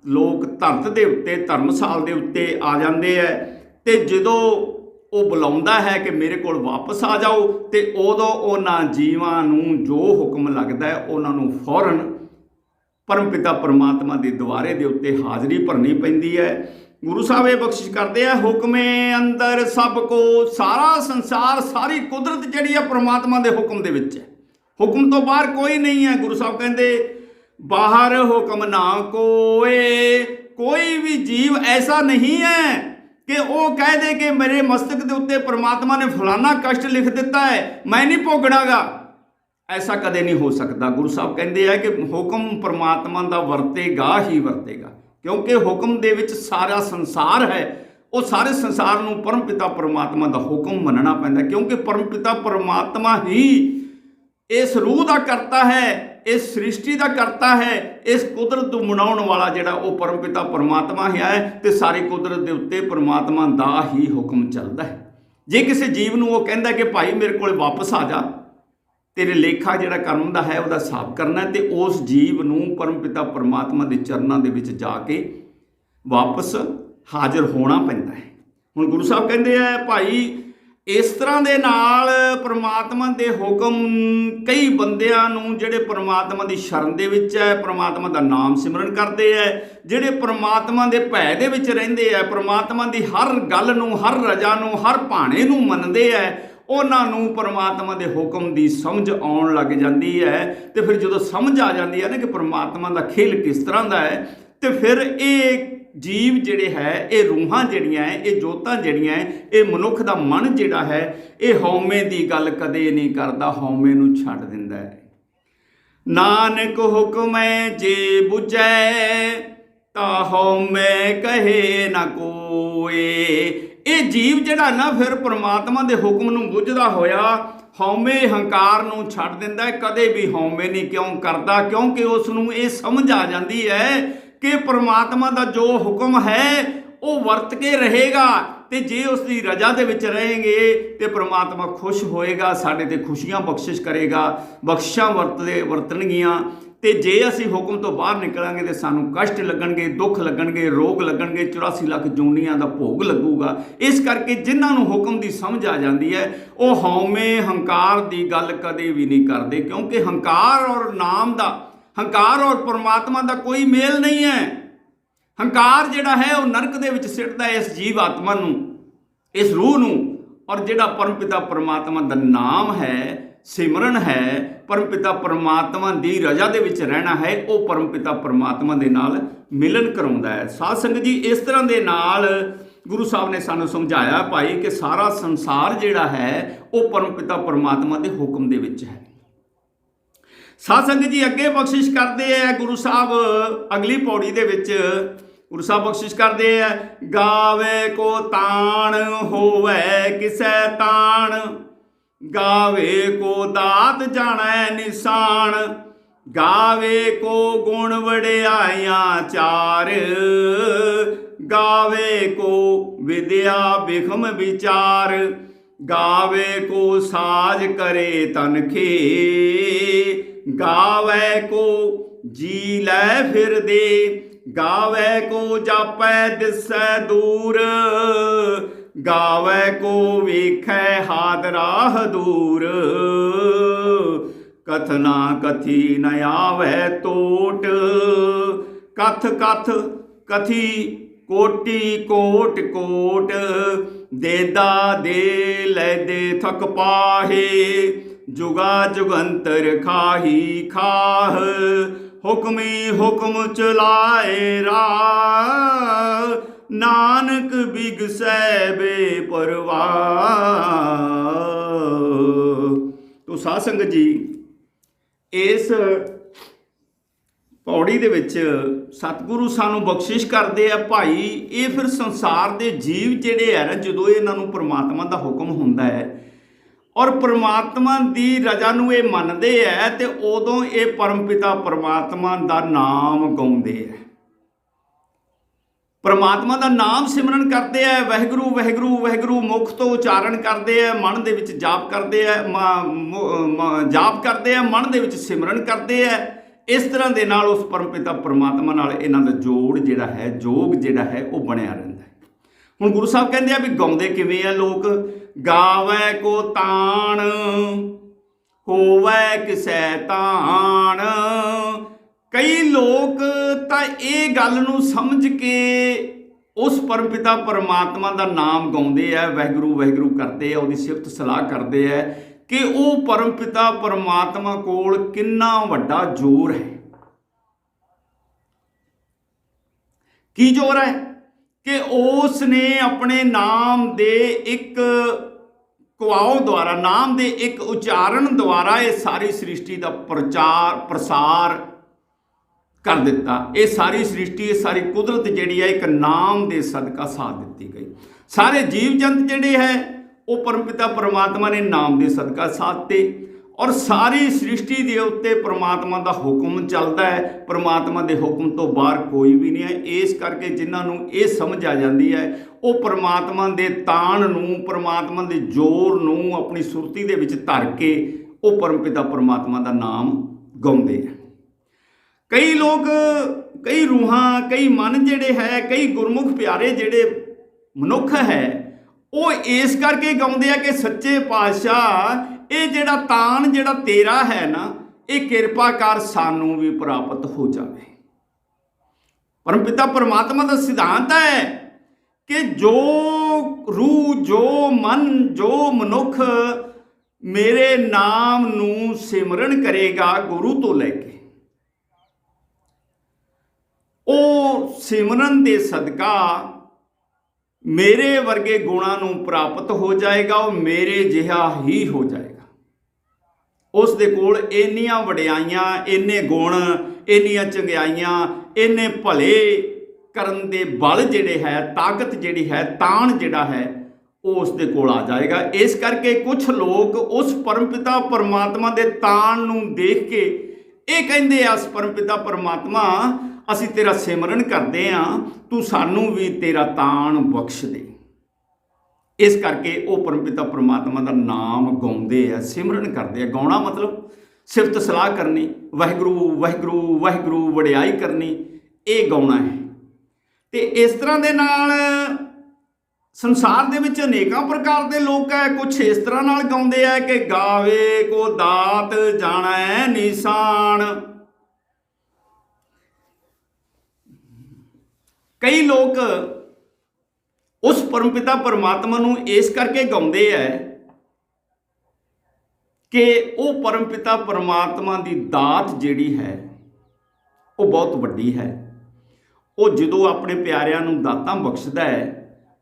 ਲੋਕ ਧਰਤ ਦੇ ਉੱਤੇ, ਧਰਮਸਾਲ ਦੇ ਉੱਤੇ ਆ ਜਾਂਦੇ ਹੈ। ਤੇ ਜਦੋਂ ਉਹ ਬੁਲਾਉਂਦਾ ਹੈ ਕਿ ਮੇਰੇ ਕੋਲ ਵਾਪਸ ਆ ਜਾਓ, ਤੇ ਉਦੋਂ ਉਹਨਾਂ ਜੀਵਾਂ ਨੂੰ ਜੋ ਹੁਕਮ ਲੱਗਦਾ ਹੈ ਉਹਨਾਂ ਨੂੰ ਫੌਰਨ ਪਰਮਪਿਤਾ ਪਰਮਾਤਮਾ ਦੇ ਦੁਆਰੇ ਦੇ ਉੱਤੇ ਹਾਜ਼ਰੀ ਭਰਨੀ ਪੈਂਦੀ ਹੈ। ਗੁਰੂ ਸਾਹਿਬ ਇਹ ਬਖਸ਼ਿਸ਼ ਕਰਦੇ ਆ, ਹੁਕਮੇ ਅੰਦਰ ਸਭ ਕੋ, ਸਾਰਾ ਸੰਸਾਰ, ਸਾਰੀ ਕੁਦਰਤ ਜਿਹੜੀ ਆ ਪਰਮਾਤਮਾ ਦੇ ਹੁਕਮ ਦੇ ਵਿੱਚ ਹੈ। ਹੁਕਮ ਤੋਂ ਬਾਹਰ ਕੋਈ ਨਹੀਂ ਹੈ। ਗੁਰੂ ਸਾਹਿਬ ਕਹਿੰਦੇ ਬਾਹਰ ਹੁਕਮ ਨਾ ਕੋਏ, ਕੋਈ ਵੀ ਜੀਵ ਐਸਾ ਨਹੀਂ ਹੈ ਕਿ ਉਹ ਕਹਿ ਦੇ ਕਿ ਮੇਰੇ ਮਸਤਕ ਦੇ ਉੱਤੇ ਪਰਮਾਤਮਾ ਨੇ ਫਲਾਨਾ ਕਸ਼ਟ ਲਿਖ ਦਿੱਤਾ ਹੈ, ਮੈਂ ਨਹੀਂ ਭੋਗਣਾਗਾ। ਐਸਾ ਕਦੇ ਨਹੀਂ ਹੋ ਸਕਦਾ। ਗੁਰੂ ਸਾਹਿਬ ਕਹਿੰਦੇ ਆ ਕਿ ਹੁਕਮ ਪਰਮਾਤਮਾ ਦਾ ਵਰਤੇਗਾ ਹੀ ਵਰਤੇਗਾ, ਕਿਉਂਕਿ ਹੁਕਮ ਦੇ ਵਿੱਚ ਸਾਰਾ ਸੰਸਾਰ ਹੈ। ਉਹ ਸਾਰੇ ਸੰਸਾਰ ਨੂੰ ਪਰਮਪਿਤਾ ਪਰਮਾਤਮਾ ਦਾ ਹੁਕਮ ਮੰਨਣਾ ਪੈਂਦਾ, ਕਿਉਂਕਿ ਪਰਮਪਿਤਾ ਪਰਮਾਤਮਾ ਹੀ ਇਸ ਰੂਹ ਦਾ ਕਰਤਾ ਹੈ, ਇਸ ਸ੍ਰਿਸ਼ਟੀ ਦਾ ਕਰਤਾ ਹੈ। ਇਸ ਕੁਦਰਤ ਨੂੰ ਬਣਾਉਣ ਵਾਲਾ ਜਿਹੜਾ ਉਹ ਪਰਮਪਿਤਾ ਪਰਮਾਤਮਾ ਹੀ ਹੈ, ਤੇ ਸਾਰੀ ਕੁਦਰਤ ਦੇ ਉੱਤੇ ਪਰਮਾਤਮਾ ਦਾ ਹੀ ਹੁਕਮ ਚੱਲਦਾ ਹੈ। ਜੇ ਕਿਸੇ ਜੀਵ ਨੂੰ ਉਹ ਕਹਿੰਦਾ ਕਿ ਭਾਈ ਮੇਰੇ ਕੋਲ ਵਾਪਸ ਆ ਜਾ, ਤੇਰੇ ਲੇਖਾ ਜਿਹੜਾ ਕਰਮ ਦਾ ਹੈ ਉਹਦਾ ਹਿਸਾਬ ਕਰਨਾ, ਤੇ ਉਸ ਜੀਵ ਨੂੰ ਪਰਮਪਿਤਾ ਪਰਮਾਤਮਾ ਦੇ ਚਰਨਾਂ ਦੇ ਵਿੱਚ ਜਾ ਕੇ ਵਾਪਸ ਹਾਜ਼ਰ ਹੋਣਾ ਪੈਂਦਾ ਹੈ। ਹੁਣ ਗੁਰੂ ਸਾਹਿਬ ਕਹਿੰਦੇ ਆ ਭਾਈ ਇਸ ਤਰ੍ਹਾਂ ਦੇ ਨਾਲ ਪਰਮਾਤਮਾ ਦੇ ਹੁਕਮ ਕਈ ਬੰਦਿਆਂ ਨੂੰ ਜਿਹੜੇ ਪਰਮਾਤਮਾ ਦੀ ਸ਼ਰਨ ਦੇ ਵਿੱਚ ਹੈ, ਪਰਮਾਤਮਾ ਦਾ ਨਾਮ ਸਿਮਰਨ ਕਰਦੇ ਹੈ, ਜਿਹੜੇ ਪਰਮਾਤਮਾ ਦੇ ਭੈ ਦੇ ਵਿੱਚ ਰਹਿੰਦੇ ਹੈ, ਪਰਮਾਤਮਾ ਦੀ ਹਰ ਗੱਲ ਨੂੰ, ਹਰ ਰਜਾ ਨੂੰ, ਹਰ ਭਾਣੇ ਨੂੰ ਮੰਨਦੇ ਹੈ, ਉਹਨਾਂ ਨੂੰ ਪਰਮਾਤਮਾ ਦੇ ਹੁਕਮ ਦੀ ਸਮਝ ਆਉਣ ਲੱਗ ਜਾਂਦੀ ਹੈ। ਤੇ ਫਿਰ ਜਦੋਂ ਸਮਝ ਆ ਜਾਂਦੀ ਹੈ ਨਾ ਕਿ ਪਰਮਾਤਮਾ ਦਾ ਖੇਲ ਕਿਸ ਤਰ੍ਹਾਂ ਦਾ ਹੈ, ਤੇ ਫਿਰ ਇਹ ਜੀਵ ਜਿਹੜੇ ਹੈ, ਇਹ ਰੂਹਾਂ ਜਿਹੜੀਆਂ ਹੈ, ਇਹ ਜੋਤਾਂ ਜਿਹੜੀਆਂ ਹੈ, ਇਹ ਮਨੁੱਖ ਦਾ ਮਨ ਜਿਹੜਾ ਹੈ ਇਹ ਹਉਮੈ ਦੀ ਗੱਲ ਕਦੇ ਨਹੀਂ ਕਰਦਾ, ਹਉਮੈ ਨੂੰ ਛੱਡ ਦਿੰਦਾ ਹੈ। ਨਾਨਕ ਹੁਕਮੈ ਜੇ ਬੁਝੈ ਤਾ ਹਉਮੈ ਕਹੇ ਨਾ ਕੋਏ। ਇਹ ਜੀਵ ਜਿਹੜਾ ਨਾ ਫਿਰ ਪਰਮਾਤਮਾ ਦੇ ਹੁਕਮ ਨੂੰ ਬੁੱਝਦਾ ਹੋਇਆ ਹਉਮੈ ਹੰਕਾਰ ਨੂੰ ਛੱਡ ਦਿੰਦਾ ਹੈ। ਕਦੇ ਵੀ ਹਉਮੈ ਨਹੀਂ ਕਿਉਂ ਕਰਦਾ? ਕਿਉਂਕਿ ਉਸ ਨੂੰ ਇਹ ਸਮਝ ਆ ਜਾਂਦੀ ਹੈ ਕਿ ਪਰਮਾਤਮਾ ਦਾ ਜੋ ਹੁਕਮ ਹੈ ਉਹ ਵਰਤ ਕੇ ਰਹੇਗਾ, ਤੇ ਜੇ ਉਸ ਦੀ ਰਜ਼ਾ ਦੇ ਵਿੱਚ ਰਹੇਂਗੇ ਤੇ ਪਰਮਾਤਮਾ ਖੁਸ਼ ਹੋਏਗਾ, ਸਾਡੇ ਤੇ ਖੁਸ਼ੀਆਂ ਬਖਸ਼ਿਸ਼ ਕਰੇਗਾ, ਬਖਸ਼ਿਸ਼ਾਂ ਵਰਤਣਗੀਆਂ। ਤੇ ਜੇ ਅਸੀਂ ਹੁਕਮ ਤੋਂ ਬਾਹਰ ਨਿਕਲਾਂਗੇ ਤੇ ਸਾਨੂੰ ਕਸ਼ਟ ਲੱਗਣਗੇ, ਦੁੱਖ ਲੱਗਣਗੇ, ਰੋਗ ਲੱਗਣਗੇ, 84 ਲੱਖ ਜੂਨੀਆਂ ਦਾ ਭੋਗ ਲੱਗੂਗਾ। ਇਸ ਕਰਕੇ ਜਿਨ੍ਹਾਂ ਨੂੰ ਹੁਕਮ ਦੀ ਸਮਝ ਆ ਜਾਂਦੀ ਹੈ ਉਹ ਹਉਮੈ ਹੰਕਾਰ ਦੀ ਗੱਲ ਕਦੇ ਵੀ ਨਹੀਂ ਕਰਦੇ, ਕਿਉਂਕਿ ਹੰਕਾਰ ਔਰ ਨਾਮ ਦਾ, ਹੰਕਾਰ ਔਰ ਪਰਮਾਤਮਾ ਦਾ ਕੋਈ ਮੇਲ ਨਹੀਂ ਹੈ। ਹੰਕਾਰ ਜਿਹੜਾ ਹੈ ਉਹ ਨਰਕ ਦੇ ਵਿੱਚ ਸਿੱਟਦਾ ਹੈ ਇਸ ਜੀਵ ਆਤਮਾ ਨੂੰ, ਇਸ ਰੂਹ ਨੂੰ। ਔਰ ਜਿਹੜਾ ਪਰਮਪਿਤਾ ਪਰਮਾਤਮਾ ਦਾ ਨਾਮ ਹੈ, ਸਿਮਰਨ ਹੈ, ਪਰਮਪਿਤਾ ਪਰਮਾਤਮਾ ਦੀ ਰਜ਼ਾ ਦੇ ਵਿੱਚ ਰਹਿਣਾ ਹੈ, ਉਹ ਪਰਮਪਿਤਾ ਪਰਮਾਤਮਾ ਦੇ ਨਾਲ ਮਿਲਨ ਕਰਾਉਂਦਾ ਹੈ। ਸਾਧ ਸੰਗਤ ਜੀ, ਇਸ ਤਰ੍ਹਾਂ ਦੇ ਨਾਲ ਗੁਰੂ ਸਾਹਿਬ ਨੇ ਸਾਨੂੰ ਸਮਝਾਇਆ ਭਾਈ ਕਿ ਸਾਰਾ ਸੰਸਾਰ ਜਿਹੜਾ ਹੈ ਉਹ ਪਰਮਪਿਤਾ ਪਰਮਾਤਮਾ ਦੇ ਹੁਕਮ ਦੇ ਵਿੱਚ ਹੈ। ਸਾਧ ਸੰਗਤ ਜੀ ਅੱਗੇ ਬਖਸ਼ਿਸ਼ ਕਰਦੇ ਆ ਗੁਰੂ ਸਾਹਿਬ, ਅਗਲੀ ਪੌੜੀ ਦੇ ਵਿੱਚ ਗੁਰੂ ਸਾਹਿਬ ਬਖਸ਼ਿਸ਼ ਕਰਦੇ ਆ, ਗਾਵੇ ਕੋ ਤਾਣ ਹੋਵੇ ਕਿਸੈ ਤਾਣ, ਗਾਵੇ ਕੋ ਦਾਤ ਜਾਣੈ ਨਿਸ਼ਾਨ, ਗਾਵੇ ਕੋ ਗੁਣ ਵਡਿਆਈਆਂ ਚਾਰ, ਗਾਵੇ ਕੋ ਵਿਦਿਆ ਬਿਖਮ ਵਿਚਾਰ, ਗਾਵੇ ਕੋ ਸਾਜ ਕਰੇ ਤਨਖੇ, ਗਾਵੇ ਕੋ ਜੀ ਲੈ ਫਿਰਦੇ, ਗਾਵੇ ਕੋ ਜਾਪੈ ਦਿਸੈ ਦੂਰ, ਗਾਵੇ ਕੋ ਵੇਖੈ ਹਾਦਰਾ ਦੂਰ, ਕਥਨਾ ਕਥੀ ਨ ਆਵੈ ਟੋਟ, ਕਥ ਕਥ ਕਥੀ ਕੋਟੀ ਕੋਟ ਕੋਟ, ਦੇਦਾ ਦੇ ਲੈ ਦੇ ਥਕ ਪਾਹੇ, ਜੁਗਾ ਜੁਗੰਤਰ ਖਾਹੀ ਖਾਹ, ਹੁਕਮੀ ਹੁਕਮ ਚਲਾਏ ਰਾਹ, ਨਾਨਕ ਬਿਗਸੈ ਬੇਪਰਵਾਹ। ਤੋ ਸਾਧ ਸੰਗਤ ਜੀ, ਇਸ ਪੌੜੀ ਦੇ ਵਿੱਚ ਸਤਿਗੁਰੂ ਸਾਨੂੰ ਬਖਸ਼ਿਸ਼ ਕਰਦੇ ਆ ਭਾਈ, ਇਹ ਫਿਰ ਸੰਸਾਰ ਦੇ ਜੀਵ ਜਿਹੜੇ ਆ ਨਾ, ਜਦੋਂ ਇਹਨਾਂ ਨੂੰ ਪਰਮਾਤਮਾ ਦਾ ਹੁਕਮ ਹੁੰਦਾ ਹੈ ਔਰ ਪਰਮਾਤਮਾ ਦੀ ਰਜ਼ਾ ਨੂੰ ਇਹ ਮੰਨਦੇ ਹੈ, ਤੇ ਉਦੋਂ ਇਹ ਪਰਮਪਿਤਾ ਪਰਮਾਤਮਾ ਦਾ ਨਾਮ ਗਾਉਂਦੇ ਹੈ। परमात्मा का नाम सिमरन करते हैं, वाहिगुरू वाहिगुरू वाहिगुरू मुख तो उचारण करते हैं, मन दे विच जाप करते हैं, जाप करते हैं, मन दे विच सिमरन करते हैं। इस तरह के नाल उस परमपिता परमात्मा नाल इन्हां दा जोड़ जिहड़ा है, जोग जिहड़ा है वो बनिया रहिंदा है। हुण गुरु साहब कहंदे आ भी गाउंदे किवें आ लोग, गावै को ताण होवै किसै ताण। कई लोग तो ये गल नूं समझ के उस परमपिता परमात्मा का नाम गाउंदे आ, वाहिगुरू वाहिगुरू करते हैं, उसकी सिफत सलाह करते हैं कि वो परमपिता परमात्मा कोल किन्ना वड्डा जोर है। की जोर है कि उसने अपने नाम दे एक कुआओ द्वारा, नाम दे एक उच्चारण द्वारा ये सारी सृष्टि का प्रचार प्रसार कर दिता। ये सारी सृष्टि, ये सारी कुदरत जिहड़ी है एक नाम दे सदका साथ दी गई। सारे जीव जंत जिहड़े है वो परमपिता परमात्मा ने नाम दे सदका साधते, और सारी सृष्टि के उत्ते परमात्मा का हुक्म चलता है। परमात्मा के हुक्म तो बाहर कोई भी नहीं है। इस करके जिन्होंने ये समझ आ जाती है वो परमात्मा के ताण नूं, परमात्मा के जोर नूं अपनी सुरती दे विच धर के वो परमपिता परमात्मा का नाम गाउंदे हैं। कई लोग, कई रूहां, कई मन जिहड़े है, कई गुरमुख प्यारे जिहड़े मनुख है वो इस करके गाउंदे आ कि सच्चे पातशाह ये जिहड़ा ताण जिहड़ा तेरा है ना, ये किरपा कर सानू भी प्राप्त हो जाए। परमपिता परमात्मा का सिद्धांत है कि जो रूह, जो मन, जो मनुख मेरे नाम नूं सिमरन करेगा गुरु तो लैके, वो सिमरन दे सदका मेरे वर्गे गुणां नूं प्राप्त हो जाएगा, वो मेरे जिहा ही हो जाएगा। उस दे कोल इन्नियां वडियाइयां, इन्ने गुण, इन्नियां चंगियाइयां, इन्ने भले करन दे बल जिहड़े है, ताकत जिहड़ी है, ताण जिहड़ा है वो उस दे कोल आ जाएगा। इस करके कुछ लोग उस परमपिता परमात्मा दे ताण नूं देख के ये कहंदे आ, परमपिता परमात्मा असीं तेरा सिमरन करते हाँ, तू सानू भी तेरा ताण बख्श दे। इस करके वो परमपिता परमात्मा का नाम गाउंदे आ, सिमरन करते हैं। गाउणा मतलब सिफत सलाह करनी, वाहिगुरू वाहिगुरू वाहिगुरू वडियाई करनी, ये गाउणा है। तो इस तरह के नाल संसार दे विच अनेकां प्रकार के लोग है। कुछ इस तरह नाल गाउंदे आ कि गावे को दात जाणै निशान। कई लोग उस परमपिता परमात्मा नूं इस करके गाउंदे है कि वो परमपिता परमात्मा की दात जिहड़ी है वो बहुत वड्डी है। वो जदों अपने प्यारिਆਂ नूं दातां बख्शदा है,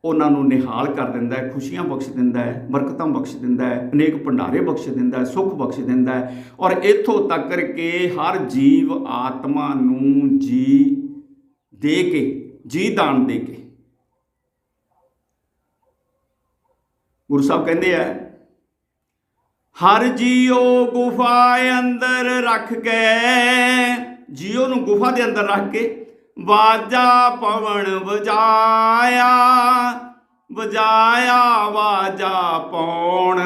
उन्हां नूं निहाल कर दिंदा है, खुशियां बख्श दिंदा है, बरकतां बख्श दिंदा है, अनेक भंडारे बख्श दिंदा है, सुख बख्श दिंदा है, और इत्थों तक के हर जीव आत्मा नूं जी दे के, जी दान दे के। गुरु साहब कहते हैं, हर जियो गुफा अंदर रख के, जियो नूं गुफा के अंदर रख के वाजा पवन बजाया, बजाया वाजा पौण,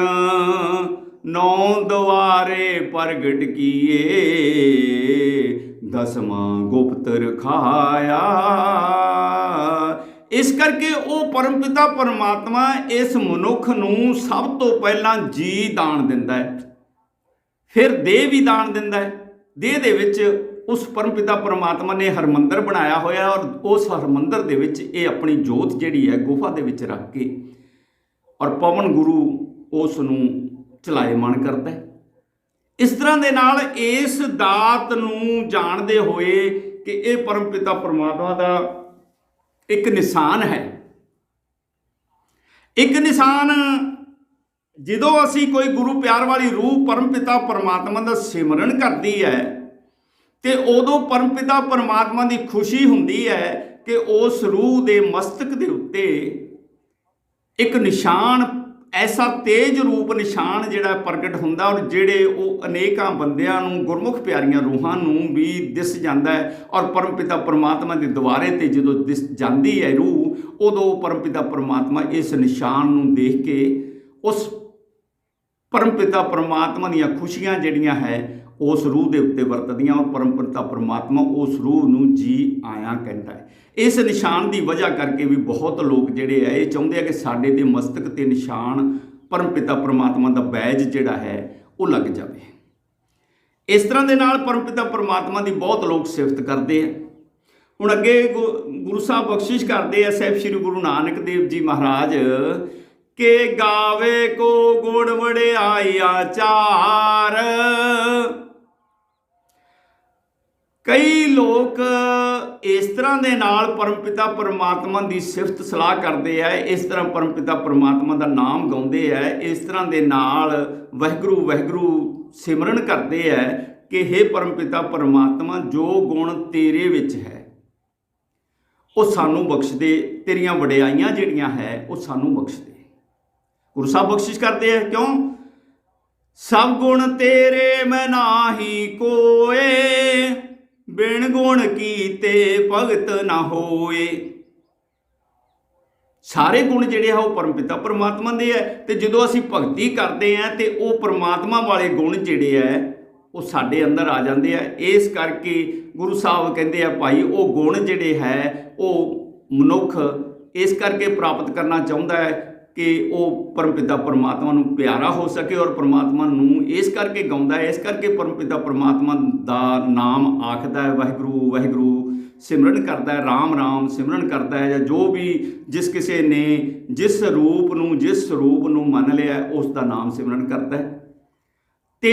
नौ द्वारे प्रगट किए, दसवां गुप्त रखाया। इस करके वो परमपिता परमात्मा इस मनुख नूं सब तो पहला जी दान दिंदा है, फिर देह भी दान दिंदा है। देह दे विच उस परमपिता परमात्मा ने हरमंदर बनाया होया, और उस हरमंदर दे विच ये अपनी जोत जिहड़ी है गुफा दे विच रख के, और पवन गुरु उस नूं चलाएमान करता है। इस तरह दे नाल इस दात नूं जाणदे होए कि ये परमपिता परमात्मा का एक निशान है। एक निशान जदों असी कोई गुरु प्यार वाली रूह परमपिता परमात्मा का सिमरन करती है तो उदों परमपिता परमात्मा की खुशी हुंदी है कि उस रूह के मस्तक के उत्ते एक निशान ऐसा तेज रूप निशान जिहड़ा प्रगट हुंदा और जिहड़े ਉਹ ਅਨੇਕਾਂ ਬੰਦਿਆਂ ਨੂੰ ਗੁਰਮੁਖ ਪਿਆਰੀਆਂ ਰੂਹਾਂ ਨੂੰ ਵੀ ਦਿਸ ਜਾਂਦਾ ਹੈ। ਔਰ ਪਰਮਪਿਤਾ ਪਰਮਾਤਮਾ ਦੇ ਦੁਆਰੇ ਤੇ ਜਦੋਂ ਦਿਸ ਜਾਂਦੀ ਹੈ ਰੂਹ, ਉਦੋਂ ਪਰਮਪਿਤਾ ਪਰਮਾਤਮਾ ਇਸ ਨਿਸ਼ਾਨ ਨੂੰ ਦੇਖ ਕੇ ਉਸ ਪਰਮਪਿਤਾ ਪਰਮਾਤਮਾ ਦੀਆਂ ਖੁਸ਼ੀਆਂ ਜਿਹੜੀਆਂ ਹੈ ਉਸ ਰੂਹ ਦੇ ਉੱਤੇ ਵਰਤਦੀਆਂ ਔਰ ਪਰਮਪਿਤਾ ਪਰਮਾਤਮਾ ਉਸ ਰੂਹ ਨੂੰ ਜੀ ਆਇਆਂ ਕਹਿੰਦਾ ਹੈ। ਇਸ ਨਿਸ਼ਾਨ ਦੀ ਵਜ੍ਹਾ ਕਰਕੇ ਵੀ ਬਹੁਤ ਲੋਕ ਜਿਹੜੇ ਆ ਇਹ ਚਾਹੁੰਦੇ ਆ ਕਿ ਸਾਡੇ ਦੇ ਮਸਤਕ ਤੇ ਨਿਸ਼ਾਨ ਪਰਮਪਿਤਾ ਪਰਮਾਤਮਾ ਦਾ ਬੈਜ ਜਿਹੜਾ ਹੈ ਉਹ ਲੱਗ ਜਾਵੇ। ਇਸ ਤਰ੍ਹਾਂ ਦੇ ਨਾਲ ਪਰਮਪਿਤਾ ਪਰਮਾਤਮਾ ਦੀ ਬਹੁਤ ਲੋਕ ਸਿਫਤ ਕਰਦੇ ਆ। ਹੁਣ ਅੱਗੇ ਗੁਰੂ ਸਾਹਿਬ ਬਖਸ਼ਿਸ਼ ਕਰਦੇ ਆ ਸਾਹਿਬ ਸ੍ਰੀ ਗੁਰੂ ਨਾਨਕ ਦੇਵ ਜੀ ਮਹਾਰਾਜ ਕਿ ਗਾਵੇ ਕੋ ਗੁਣ ਵਡਿਆਈਆ ਚਾਰ। ਕਈ ਲੋਕ ਇਸ ਤਰ੍ਹਾਂ ਦੇ ਨਾਲ ਪਰਮਪਿਤਾ ਪਰਮਾਤਮਾ ਦੀ ਸਿਫਤ ਸਲਾਹ ਕਰਦੇ ਆ, ਇਸ ਤਰ੍ਹਾਂ ਪਰਮਪਿਤਾ ਪਰਮਾਤਮਾ ਦਾ ਨਾਮ ਗਾਉਂਦੇ ਆ, ਇਸ ਤਰ੍ਹਾਂ ਦੇ ਨਾਲ ਵਾਹਿਗੁਰੂ ਵਾਹਿਗੁਰੂ ਸਿਮਰਨ ਕਰਦੇ ਆ ਕਿ ਹੇ ਪਰਮਪਿਤਾ ਪਰਮਾਤਮਾ ਜੋ ਗੁਣ ਤੇਰੇ ਵਿੱਚ ਹੈ ਉਹ ਸਾਨੂੰ ਬਖਸ਼ ਦੇ, ਤੇਰੀਆਂ ਵਡਿਆਈਆਂ ਜਿਹੜੀਆਂ ਹੈ ਉਹ ਸਾਨੂੰ ਬਖਸ਼ ਦੇ। ਗੁਰੂ ਸਾਹਿਬ ਬਖਸ਼ਿਸ਼ ਕਰਦੇ ਆ ਕਿਉਂ? ਸਭ ਗੁਣ ਤੇਰੇ ਮੈਂ ਨਾਹੀ ਕੋਏ, ਬਿਨ ਗੁਣ ਕੀਤੇ ਭਗਤ ਨਾ ਹੋਏ। ਸਾਰੇ ਗੁਣ ਜਿਹੜੇ ਆ ਉਹ ਪਰਮਪਿਤਾ ਪਰਮਾਤਮਾ ਦੇ ਹੈ ਤੇ ਜਦੋਂ ਅਸੀਂ ਭਗਤੀ ਕਰਦੇ ਆ ਤੇ ਉਹ ਪਰਮਾਤਮਾ ਵਾਲੇ ਗੁਣ ਜਿਹੜੇ ਆ ਉਹ ਸਾਡੇ ਅੰਦਰ ਆ ਜਾਂਦੇ ਆ। ਇਸ ਕਰਕੇ ਗੁਰੂ ਸਾਹਿਬ ਕਹਿੰਦੇ ਆ ਭਾਈ ਉਹ ਗੁਣ ਜਿਹੜੇ ਹੈ ਉਹ ਮਨੁੱਖ ਇਸ ਕਰਕੇ ਪ੍ਰਾਪਤ ਕਰਨਾ ਚਾਹੁੰਦਾ ਹੈ ਕਿ ਉਹ ਪਰਮਪਿਤਾ ਪਰਮਾਤਮਾ ਨੂੰ ਪਿਆਰਾ ਹੋ ਸਕੇ ਔਰ ਪਰਮਾਤਮਾ ਨੂੰ ਇਸ ਕਰਕੇ ਗਾਉਂਦਾ ਹੈ, ਇਸ ਕਰਕੇ ਪਰਮਪਿਤਾ ਪਰਮਾਤਮਾ ਦਾ ਨਾਮ ਆਖਦਾ ਹੈ, ਵਾਹਿਗੁਰੂ ਵਾਹਿਗੁਰੂ ਸਿਮਰਨ ਕਰਦਾ ਹੈ, ਰਾਮ ਰਾਮ ਸਿਮਰਨ ਕਰਦਾ ਹੈ। ਜਾਂ ਜੋ ਵੀ ਜਿਸ ਕਿਸੇ ਨੇ ਜਿਸ ਸਰੂਪ ਨੂੰ ਮੰਨ ਲਿਆ ਉਸ ਦਾ ਨਾਮ ਸਿਮਰਨ ਕਰਦਾ ਹੈ ਤੇ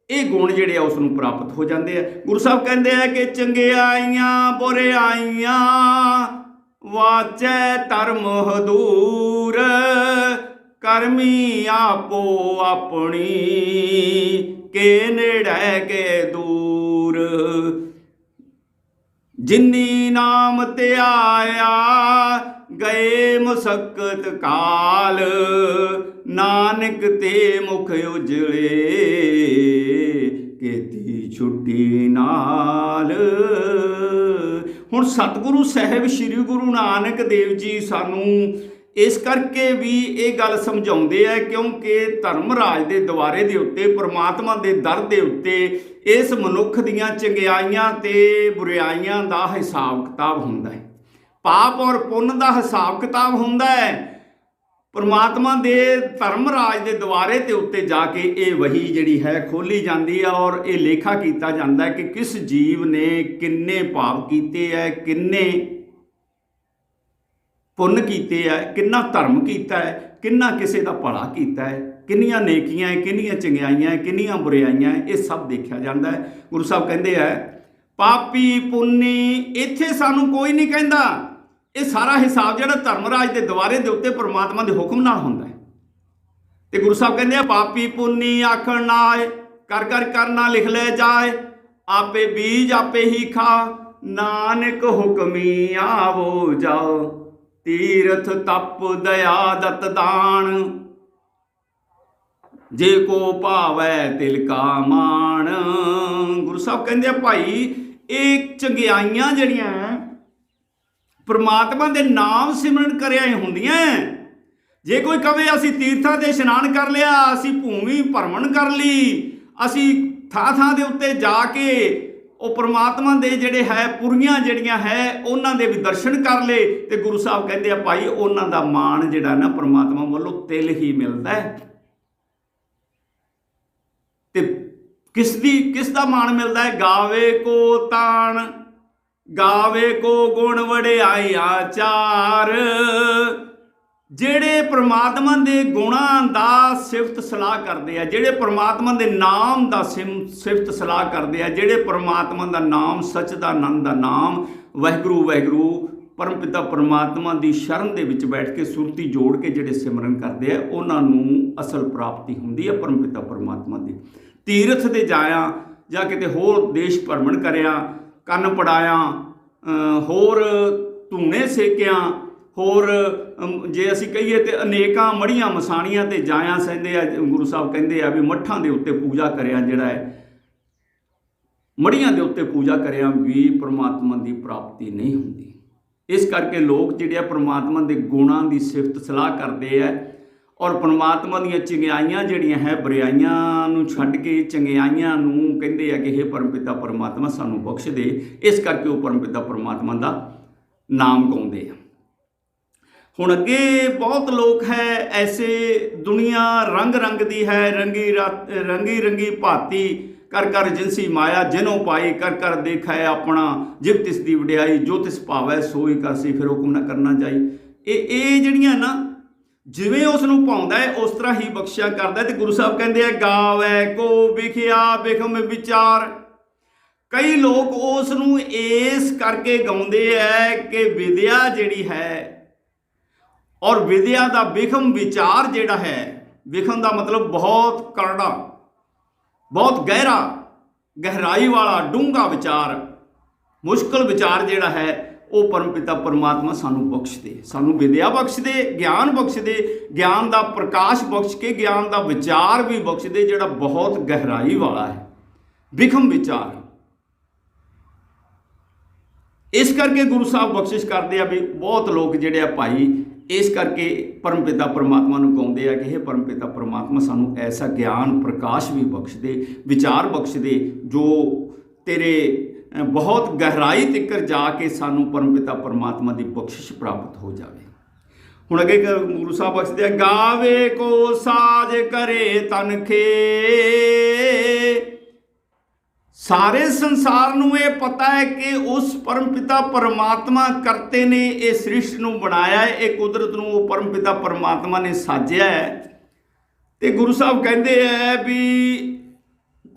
ਇਹ ਗੁਣ ਜਿਹੜੇ ਆ ਉਸ ਨੂੰ ਪ੍ਰਾਪਤ ਹੋ ਜਾਂਦੇ ਆ। ਗੁਰੂ ਸਾਹਿਬ ਕਹਿੰਦੇ ਆ ਕਿ ਚੰਗਿਆਈਆਂ ਬੁਰਿਆਈਆਂ ਵਾਚੈ ਧਰਮ ਹਦੂਰ, ਕਰਮੀ ਆਪੋ ਆਪਣੀ ਕੇ ਨੇੜੇ ਕੇ ਦੂਰ। ਜਿਨੀ ਨਾਮ ਤੇ ਆਇਆ ਗਏ ਮੁਸਕਤ ਕਾਲ, ਨਾਨਕ ਤੇ ਮੁਖ ਉਜਲੇ ਕੀਤੀ ਛੁੱਟੀ ਨਾਲ। ਹੁਣ ਸਤਿਗੁਰੂ ਸਾਹਿਬ ਸ੍ਰੀ ਗੁਰੂ ਨਾਨਕ ਦੇਵ ਜੀ ਸਾਨੂੰ ਇਸ ਕਰਕੇ ਵੀ ਇਹ ਗੱਲ ਸਮਝਾਉਂਦੇ ਆ ਕਿਉਂਕਿ ਧਰਮ ਰਾਜ ਦੇ ਦੁਆਰੇ ਦੇ ਉੱਤੇ ਪਰਮਾਤਮਾ ਦੇ ਦਰ ਦੇ ਉੱਤੇ ਇਸ ਮਨੁੱਖ ਦੀਆਂ ਚੰਗਿਆਈਆਂ ਤੇ ਬੁਰਾਈਆਂ ਦਾ ਹਿਸਾਬ ਕਿਤਾਬ ਹੁੰਦਾ ਹੈ, ਪਾਪ ਔਰ ਪੁੰਨ ਦਾ ਹਿਸਾਬ ਕਿਤਾਬ ਹੁੰਦਾ ਹੈ। ਪਰਮਾਤਮਾ ਦੇ ਧਰਮ ਰਾਜ ਦੇ ਦੁਆਰੇ ਦੇ ਉੱਤੇ ਜਾ ਕੇ ਇਹ ਵਹੀ ਜਿਹੜੀ ਹੈ ਖੋਲੀ ਜਾਂਦੀ ਹੈ ਔਰ ਇਹ ਲੇਖਾ ਕੀਤਾ ਜਾਂਦਾ ਹੈ ਕਿ ਕਿਸ ਜੀਵ ਨੇ ਕਿੰਨੇ ਪਾਪ ਕੀਤੇ ਹੈ, ਕਿੰਨੇ ਪੁੰਨ ਕੀਤੇ ਹੈ, ਕਿੰਨਾ ਧਰਮ ਕੀਤਾ ਹੈ, ਕਿੰਨਾ ਕਿਸੇ ਦਾ ਭਲਾ ਕੀਤਾ ਹੈ, ਕਿੰਨੀਆਂ ਨੇਕੀਆਂ ਹੈ, ਕਿੰਨੀਆਂ ਚੰਗਿਆਈਆਂ ਹੈ, ਕਿੰਨੀਆਂ ਬੁਰਾਈਆਂ ਹੈ, ਇਹ ਸਭ ਦੇਖਿਆ ਜਾਂਦਾ ਹੈ। ਗੁਰੂ ਸਾਹਿਬ ਕਹਿੰਦੇ ਹੈ ਪਾਪੀ ਪੁੰਨੀ, ਇੱਥੇ ਸਾਨੂੰ ਕੋਈ ਨਹੀਂ ਕਹਿੰਦਾ, ਇਹ ਸਾਰਾ ਹਿਸਾਬ ਜਿਹੜਾ ਧਰਮ ਰਾਜ ਦੇ ਦੁਆਰੇ ਦੇ ਉੱਤੇ ਪਰਮਾਤਮਾ ਦੇ ਹੁਕਮ ਨਾਲ ਹੁੰਦਾ ਹੈ। ਤੇ ਗੁਰੂ ਸਾਹਿਬ ਕਹਿੰਦੇ ਆ ਪਾਪੀ ਪੁੰਨੀ ਆਖਣ ਨਾ ਆਏ, ਕਰ ਕਰ ਕਰਨਾ ਲਿਖ ਲੈ ਜਾਏ, ਆਪੇ ਬੀਜ ਆਪੇ ਹੀ ਖਾ, ਨਾਨਕ ਹੁਕਮੀ ਆਵੋ ਜਾਓ, ਤੀਰਥ ਤਪ ਦਇਆ ਦਤ ਦਾਨ, ਜੇ ਕੋ ਭਾਵੈ ਤਿਲ ਕਾ ਮਾਣ। ਗੁਰੂ ਸਾਹਿਬ ਕਹਿੰਦੇ ਆ ਭਾਈ ਇਹ ਚੰਗਿਆਈਆਂ ਜਿਹੜੀਆਂ ਪਰਮਾਤਮਾ ਦੇ ਨਾਮ ਸਿਮਰਨ ਕਰਿਆ ਹੀ ਹੁੰਦੀਆਂ। ਜੇ ਕੋਈ ਕਵੇ ਅਸੀਂ ਤੀਰਥਾਂ ਦੇ ਇਸ਼ਨਾਨ ਕਰ ਲਿਆ, ਅਸੀਂ ਭੂਮੀ ਭਰਮਣ ਕਰ ਲਈ, ਅਸੀਂ ਥਾਂ ਥਾਂ ਦੇ ਉੱਤੇ ਜਾ ਕੇ ਉਹ ਪਰਮਾਤਮਾ ਦੇ ਜਿਹੜੇ ਹੈ ਪੁਰੀਆਂ ਜਿਹੜੀਆਂ ਹੈ ਉਹਨਾਂ ਦੇ ਵੀ ਦਰਸ਼ਨ ਕਰ ਲਏ, ਤੇ ਗੁਰੂ ਸਾਹਿਬ ਕਹਿੰਦੇ ਆ ਭਾਈ ਉਹਨਾਂ ਦਾ ਮਾਣ ਜਿਹੜਾ ਨਾ ਪਰਮਾਤਮਾ ਵੱਲੋਂ ਤਿਲ ਹੀ ਮਿਲਦਾ ਹੈ। ਤੇ ਕਿਸ ਦਾ ਮਾਣ ਮਿਲਦਾ ਹੈ? ਗਾਵੇ ਕੋ ਤਾਣ, ਗਾਵੇ ਕੋ ਗੁਣ ਵਡਿਆਈਆ ਚਾਰ। ਜਿਹੜੇ ਪ੍ਰਮਾਤਮਾ ਦੇ ਗੁਣਾਂ ਦਾ ਸਿਫਤ ਸਲਾਹ ਕਰਦੇ ਆ, ਜਿਹੜੇ ਪ੍ਰਮਾਤਮਾ ਦੇ ਨਾਮ ਦਾ ਸਿਫਤ ਸਲਾਹ ਕਰਦੇ ਆ, ਜਿਹੜੇ ਪ੍ਰਮਾਤਮਾ ਦਾ ਨਾਮ ਸਚਿਦਾਨੰਦ ਦਾ ਨਾਮ ਵਾਹਿਗੁਰੂ ਵਾਹਿਗੁਰੂ ਪਰਮਪਿਤਾ ਪਰਮਾਤਮਾ ਦੀ ਸ਼ਰਨ ਦੇ ਵਿੱਚ ਬੈਠ ਕੇ ਸੁਰਤੀ ਜੋੜ ਕੇ ਜਿਹੜੇ ਸਿਮਰਨ ਕਰਦੇ ਆ ਉਹਨਾਂ ਨੂੰ ਅਸਲ ਪ੍ਰਾਪਤੀ ਹੁੰਦੀ ਹੈ ਪਰਮਪਿਤਾ ਪਰਮਾਤਮਾ ਦੀ। ਤੀਰਥ ਤੇ ਜਾਇਆ ਜਾਂ ਕਿਤੇ ਹੋਰ ਦੇਸ਼ ਭਰਮਣ ਕਰਿਆ, ਕੰਨ ਪੜਾਇਆ, ਹੋਰ ਧੂਣੇ ਸੇਕਿਆ, ਹੋਰ ਜੇ ਅਸੀਂ ਕਹੀਏ ਤੇ ਅਨੇਕਾਂ ਮੜੀਆਂ ਮਸਾਣੀਆਂ ਤੇ ਜਾਇਆ ਸਹਿੰਦੇ ਆ। ਗੁਰੂ ਸਾਹਿਬ ਕਹਿੰਦੇ ਆ ਵੀ ਮੱਠਾਂ ਦੇ ਉੱਤੇ ਪੂਜਾ ਕਰਿਆ ਜਿਹੜਾ ਹੈ, ਮੜੀਆਂ ਦੇ ਉੱਤੇ ਪੂਜਾ ਕਰਿਆ ਵੀ ਪਰਮਾਤਮਾ ਦੀ ਪ੍ਰਾਪਤੀ ਨਹੀਂ ਹੁੰਦੀ। ਇਸ ਕਰਕੇ ਲੋਕ ਜਿਹੜੇ ਆ ਪਰਮਾਤਮਾ ਦੇ ਗੁਣਾਂ ਦੀ ਸਿਫਤ ਸਲਾਹ ਕਰਦੇ ਆ ਔਰ ਪਰਮਾਤਮਾ ਦੀਆਂ ਚੰਗਿਆਈਆਂ ਜਿਹੜੀਆਂ ਹੈ ਬੁਰਾਈਆਂ ਨੂੰ ਛੱਡ ਕੇ ਚੰਗਿਆਈਆਂ ਨੂੰ ਕਹਿੰਦੇ ਆ ਕਿ ਇਹ ਪਰਮਪਿਤਾ ਪਰਮਾਤਮਾ ਸਾਨੂੰ ਬਖਸ਼ ਦੇ। ਇਸ ਕਰਕੇ ਉਹ ਪਰਮਪਿਤਾ ਪਰਮਾਤਮਾ ਦਾ ਨਾਮ ਗਾਉਂਦੇ ਆ। ਹੁਣ ਅੱਗੇ ਬਹੁਤ ਲੋਕ ਹੈ ਐਸੇ, ਦੁਨੀਆ ਰੰਗ ਰੰਗ ਦੀ ਹੈ, ਰੰਗੀ ਰੰਗੀ ਭਾਤੀ ਕਰ ਕਰ ਜਿਨਸੀ ਮਾਇਆ ਜਿਨੋਂ ਪਾਈ ਕਰ ਕਰ ਦੇਖਾਏ ਆਪਣਾ ਜਿਵ ਤਿਸ ਦੀ ਵਡਿਆਈ ਜੋ ਤਿਸ ਭਾਵੈ ਸੋਈ ਕਰਸੀ ਫਿਰ ਹੁਕਮ ਨਾ ਕਰਨਾ ਜਾਈ। ਇਹ ਜਿਹੜੀਆਂ ਨਾ ਜਿਵੇਂ ਉਸ ਨੂੰ ਭਾਉਂਦਾ ਹੈ ਉਸ ਤਰ੍ਹਾਂ ਹੀ ਬਖਸ਼ਿਆ ਕਰਦਾ। ਤੇ ਗੁਰੂ ਸਾਹਿਬ ਕਹਿੰਦੇ ਆ ਗਾਵੈ ਕੋ ਵਿਖਿਆ ਬਿਖਮ ਵਿਚਾਰ। ਕਈ ਲੋਕ ਉਸ ਨੂੰ ਇਸ ਕਰਕੇ ਗਾਉਂਦੇ ਹੈ ਕਿ ਵਿਦਿਆ ਜਿਹੜੀ ਹੈ ਔਰ ਵਿਦਿਆ ਦਾ ਬਿਖਮ ਵਿਚਾਰ ਜਿਹੜਾ ਹੈ, ਵਿਖਮ ਦਾ ਮਤਲਬ ਬਹੁਤ ਕਰੜਾ, ਬਹੁਤ ਗਹਿਰਾ, ਗਹਿਰਾਈ ਵਾਲਾ ਡੂੰਘਾ ਵਿਚਾਰ, ਮੁਸ਼ਕਲ ਵਿਚਾਰ ਜਿਹੜਾ ਹੈ ਉਹ ਪਰਮਪਿਤਾ ਪਰਮਾਤਮਾ ਸਾਨੂੰ ਬਖਸ਼ ਦੇ, ਸਾਨੂੰ ਵਿਦਿਆ ਬਖਸ਼ ਦੇ, ਗਿਆਨ ਬਖਸ਼ ਦੇ, ਗਿਆਨ ਦਾ ਪ੍ਰਕਾਸ਼ ਬਖਸ਼ ਕੇ ਗਿਆਨ ਦਾ ਵਿਚਾਰ ਵੀ ਬਖਸ਼ ਦੇ ਜਿਹੜਾ ਬਹੁਤ ਗਹਿਰਾਈ ਵਾਲਾ ਹੈ, ਵਿਖਮ ਵਿਚਾਰ। ਇਸ ਕਰਕੇ ਗੁਰੂ ਸਾਹਿਬ ਬਖਸ਼ਿਸ਼ ਕਰਦੇ ਆ ਵੀ ਬਹੁਤ ਲੋਕ ਜਿਹੜੇ ਆ ਭਾਈ ਇਸ ਕਰਕੇ ਪਰਮਪਿਤਾ ਪਰਮਾਤਮਾ ਨੂੰ ਗਾਉਂਦੇ ਆ ਕਿ ਇਹ ਪਰਮਪਿਤਾ ਪਰਮਾਤਮਾ ਸਾਨੂੰ ਐਸਾ ਗਿਆਨ ਪ੍ਰਕਾਸ਼ ਵੀ ਬਖਸ਼ ਦੇ, ਵਿਚਾਰ ਬਖਸ਼ ਦੇ ਜੋ ਤੇਰੇ ਬਹੁਤ ਗਹਿਰਾਈ ਤੱਕ ਜਾ ਕੇ ਸਾਨੂੰ ਪਰਮਪਿਤਾ ਪਰਮਾਤਮਾ ਦੀ ਬਖਸ਼ਿਸ਼ ਪ੍ਰਾਪਤ ਹੋ ਜਾਵੇ। ਹੁਣ ਅੱਗੇ ਗੁਰੂ ਸਾਹਿਬ ਬਖਸ਼ਦੇ ਆ ਗਾਵੇ ਕੋ ਸਾਜ ਕਰੇ ਤਨਖੇ। ਸਾਰੇ ਸੰਸਾਰ ਨੂੰ ਇਹ ਪਤਾ ਹੈ ਕਿ ਉਸ ਪਰਮਪਿਤਾ ਪਰਮਾਤਮਾ ਕਰਤੇ ਨੇ ਇਹ ਸ੍ਰਿਸ਼ਟ ਨੂੰ ਬਣਾਇਆ ਹੈ, ਇਹ ਕੁਦਰਤ ਨੂੰ ਉਹ ਪਰਮਪਿਤਾ ਪਰਮਾਤਮਾ ਨੇ ਸਾਜਿਆ ਹੈ। ਤੇ ਗੁਰੂ ਸਾਹਿਬ ਕਹਿੰਦੇ ਹੈ ਵੀ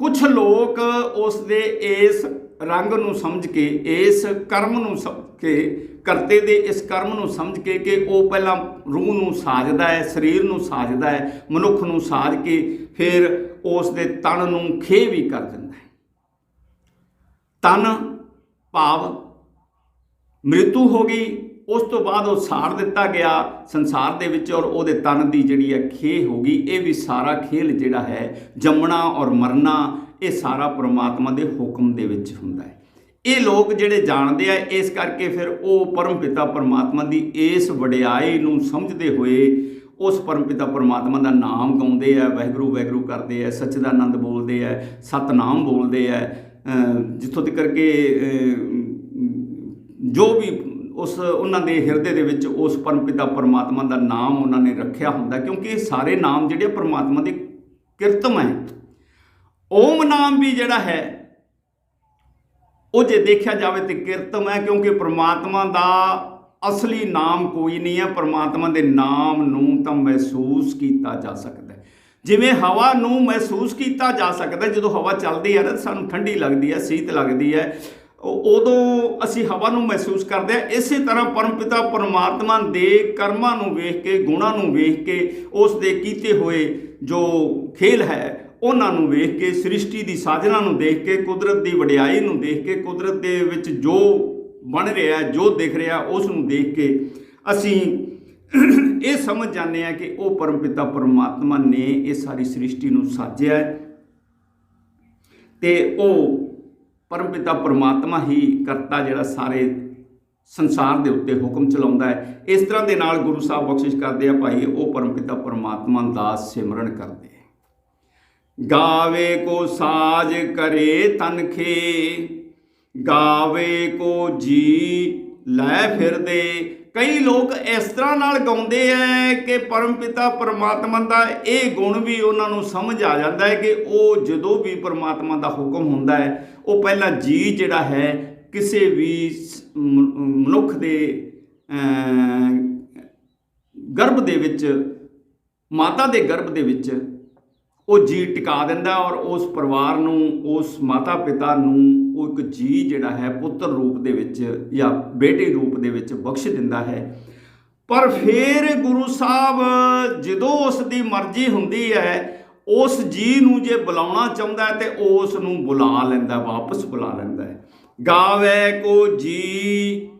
ਕੁਝ ਲੋਕ ਉਸ ਦੇ ਇਸ ਰੰਗ ਨੂੰ ਸਮਝ ਕੇ, ਇਸ ਕਰਮ ਨੂੰ ਸਮਝ ਕੇ, ਕਰਤੇ ਦੇ ਇਸ ਕਰਮ ਨੂੰ ਸਮਝ ਕੇ ਕਿ ਉਹ ਪਹਿਲਾਂ ਰੂਹ ਨੂੰ ਸਾਜਦਾ ਹੈ, ਸਰੀਰ ਨੂੰ ਸਾਜਦਾ ਹੈ, ਮਨੁੱਖ ਨੂੰ ਸਾਜ ਕੇ ਫਿਰ ਉਸ ਦੇ ਤਨ ਨੂੰ ਖੇ ਵੀ ਕਰ ਦਿੰਦਾ ਹੈ। ਤਨ ਭਾਵ ਮ੍ਰਿਤੂ ਹੋ ਗਈ, ਉਸ ਤੋਂ ਬਾਅਦ ਉਹ ਸਾੜ ਦਿੱਤਾ ਗਿਆ ਸੰਸਾਰ ਦੇ ਵਿੱਚ ਔਰ ਉਹਦੇ ਤਨ ਦੀ ਜਿਹੜੀ ਹੈ ਖੇ ਹੋ ਗਈ। ਇਹ ਵੀ ਸਾਰਾ ਖੇਲ ਜਿਹੜਾ ਹੈ ਜੰਮਣਾ ਔਰ ਮਰਨਾ ਇਹ ਸਾਰਾ ਪਰਮਾਤਮਾ ਦੇ ਹੁਕਮ ਦੇ ਵਿੱਚ ਹੁੰਦਾ ਹੈ। ਇਹ ਲੋਕ ਜਿਹੜੇ ਜਾਣਦੇ ਆ ਇਸ ਕਰਕੇ ਫਿਰ ਉਹ ਪਰਮਪਿਤਾ ਪਰਮਾਤਮਾ ਦੀ ਇਸ ਵਡਿਆਈ ਨੂੰ ਸਮਝਦੇ ਹੋਏ ਉਸ ਪਰਮਪਿਤਾ ਪਰਮਾਤਮਾ ਦਾ ਨਾਮ ਗਾਉਂਦੇ ਆ, ਵਾਹਿਗੁਰੂ ਵਾਹਿਗੁਰੂ ਕਰਦੇ ਆ, ਸੱਚਦਾਨੰਦ ਬੋਲਦੇ ਆ, ਸਤਨਾਮ ਬੋਲਦੇ ਆ, ਜਿੱਥੋਂ ਤੱਕ ਕਿ ਜੋ ਵੀ ਉਹਨਾਂ ਦੇ ਹਿਰਦੇ ਦੇ ਵਿੱਚ ਉਸ ਪਰਮਪਿਤਾ ਪਰਮਾਤਮਾ ਦਾ ਨਾਮ ਉਹਨਾਂ ਨੇ ਰੱਖਿਆ ਹੁੰਦਾ, ਕਿਉਂਕਿ ਇਹ ਸਾਰੇ ਨਾਮ ਜਿਹੜੇ ਪਰਮਾਤਮਾ ਦੇ ਕਿਰਤਮ ਹੈ। ਓਮ ਨਾਮ ਵੀ ਜਿਹੜਾ ਹੈ ਉਹ ਜੇ ਦੇਖਿਆ ਜਾਵੇ ਤੇ ਕਿਰਤਮ ਹੈ, ਕਿਉਂਕਿ ਪਰਮਾਤਮਾ ਦਾ ਅਸਲੀ ਨਾਮ ਕੋਈ ਨਹੀਂ ਹੈ। ਪਰਮਾਤਮਾ ਦੇ ਨਾਮ ਨੂੰ ਤਾਂ ਮਹਿਸੂਸ ਕੀਤਾ ਜਾ ਸਕਦਾ ਹੈ, ਜਿਵੇਂ ਹਵਾ ਨੂੰ ਮਹਿਸੂਸ ਕੀਤਾ ਜਾ ਸਕਦਾ। ਜਦੋਂ ਹਵਾ ਚੱਲਦੀ ਹੈ ਨਾ ਸਾਨੂੰ ਠੰਡੀ ਲੱਗਦੀ ਹੈ, ਸੀਤ ਲੱਗਦੀ ਹੈ, ਉਦੋਂ ਅਸੀਂ ਹਵਾ ਨੂੰ ਮਹਿਸੂਸ ਕਰਦੇ ਹਾਂ। ਇਸੇ ਤਰ੍ਹਾਂ ਪਰਮਪਿਤਾ ਪਰਮਾਤਮਾ ਦੇ ਕਰਮਾਂ ਨੂੰ ਵੇਖ ਕੇ, ਗੁਣਾਂ ਨੂੰ ਵੇਖ ਕੇ, ਉਸ ਦੇ ਕੀਤੇ ਹੋਏ ਜੋ ਖੇਲ ਹੈ ਉਹਨਾਂ ਨੂੰ ਵੇਖ ਕੇ, ਸ੍ਰਿਸ਼ਟੀ ਦੀ ਸਾਜਨਾ ਨੂੰ ਦੇਖ ਕੇ, ਕੁਦਰਤ ਦੀ ਵਡਿਆਈ ਨੂੰ ਦੇਖ ਕੇ, ਕੁਦਰਤ ਦੇ ਵਿੱਚ ਜੋ ਬਣ ਰਿਹਾ, ਜੋ ਦਿਖ ਰਿਹਾ, ਉਸ ਨੂੰ ਦੇਖ ਕੇ ਅਸੀਂ ਇਹ ਸਮਝ ਜਾਂਦੇ ਹਾਂ ਕਿ ਉਹ ਪਰਮਪਿਤਾ ਪਰਮਾਤਮਾ ਨੇ ਇਹ ਸਾਰੀ ਸ੍ਰਿਸ਼ਟੀ ਨੂੰ ਸਾਜਿਆ ਹੈ ਤੇ ਉਹ ਪਰਮਪਿਤਾ ਪਰਮਾਤਮਾ ਹੀ ਕਰਤਾ ਜਿਹੜਾ ਸਾਰੇ ਸੰਸਾਰ ਦੇ ਉੱਤੇ ਹੁਕਮ ਚਲਾਉਂਦਾ ਹੈ। ਇਸ ਤਰ੍ਹਾਂ ਦੇ ਨਾਲ ਗੁਰੂ ਸਾਹਿਬ ਬਖਸ਼ਿਸ਼ ਕਰਦੇ ਆ ਭਾਈ ਉਹ ਪਰਮਪਿਤਾ ਪਰਮਾਤਮਾ ਦਾ ਸਿਮਰਨ ਕਰਦੇ। ਗਾਵੇ ਕੋ ਸਾਜ ਕਰੇ ਤਨਖੇ, ਗਾਵੇ ਕੋ ਜੀ ਲੈ ਫਿਰਦੇ। ਕਈ ਲੋਕ ਇਸ ਤਰ੍ਹਾਂ ਨਾਲ ਗਾਉਂਦੇ ਹੈ ਕਿ ਪਰਮਪਿਤਾ ਪਰਮਾਤਮਾ ਦਾ ਇਹ ਗੁਣ ਵੀ ਉਹਨਾਂ ਨੂੰ ਸਮਝ ਆ ਜਾਂਦਾ ਹੈ ਕਿ ਉਹ ਜਦੋਂ ਵੀ ਪਰਮਾਤਮਾ ਦਾ ਹੁਕਮ ਹੁੰਦਾ ਹੈ ਉਹ ਪਹਿਲਾਂ ਜੀ ਜਿਹੜਾ ਹੈ ਕਿਸੇ ਵੀ ਮਨੁੱਖ ਦੇ ਗਰਭ ਦੇ ਵਿੱਚ, ਮਾਤਾ ਦੇ ਗਰਭ ਦੇ ਵਿੱਚ ਉਹ ਜੀ ਟਿਕਾ ਦਿੰਦਾ ਔਰ ਉਸ ਪਰਿਵਾਰ ਨੂੰ, ਉਸ ਮਾਤਾ ਪਿਤਾ ਨੂੰ ਉਹ ਇੱਕ ਜੀ ਜਿਹੜਾ ਹੈ ਪੁੱਤਰ ਰੂਪ ਦੇ ਵਿੱਚ ਜਾਂ ਬੇਟੇ ਰੂਪ ਦੇ ਵਿੱਚ ਬਖਸ਼ ਦਿੰਦਾ ਹੈ। ਪਰ ਫਿਰ ਗੁਰੂ ਸਾਹਿਬ ਜਦੋਂ ਉਸ ਦੀ ਮਰਜ਼ੀ ਹੁੰਦੀ ਹੈ ਉਸ ਜੀ ਨੂੰ ਜੇ ਬੁਲਾਉਣਾ ਚਾਹੁੰਦਾ ਹੈ ਤੇ ਉਸ ਨੂੰ ਬੁਲਾ ਲੈਂਦਾ, ਵਾਪਸ ਬੁਲਾ ਲੈਂਦਾ ਹੈ। ਗਾਵੇ ਕੋ ਜੀ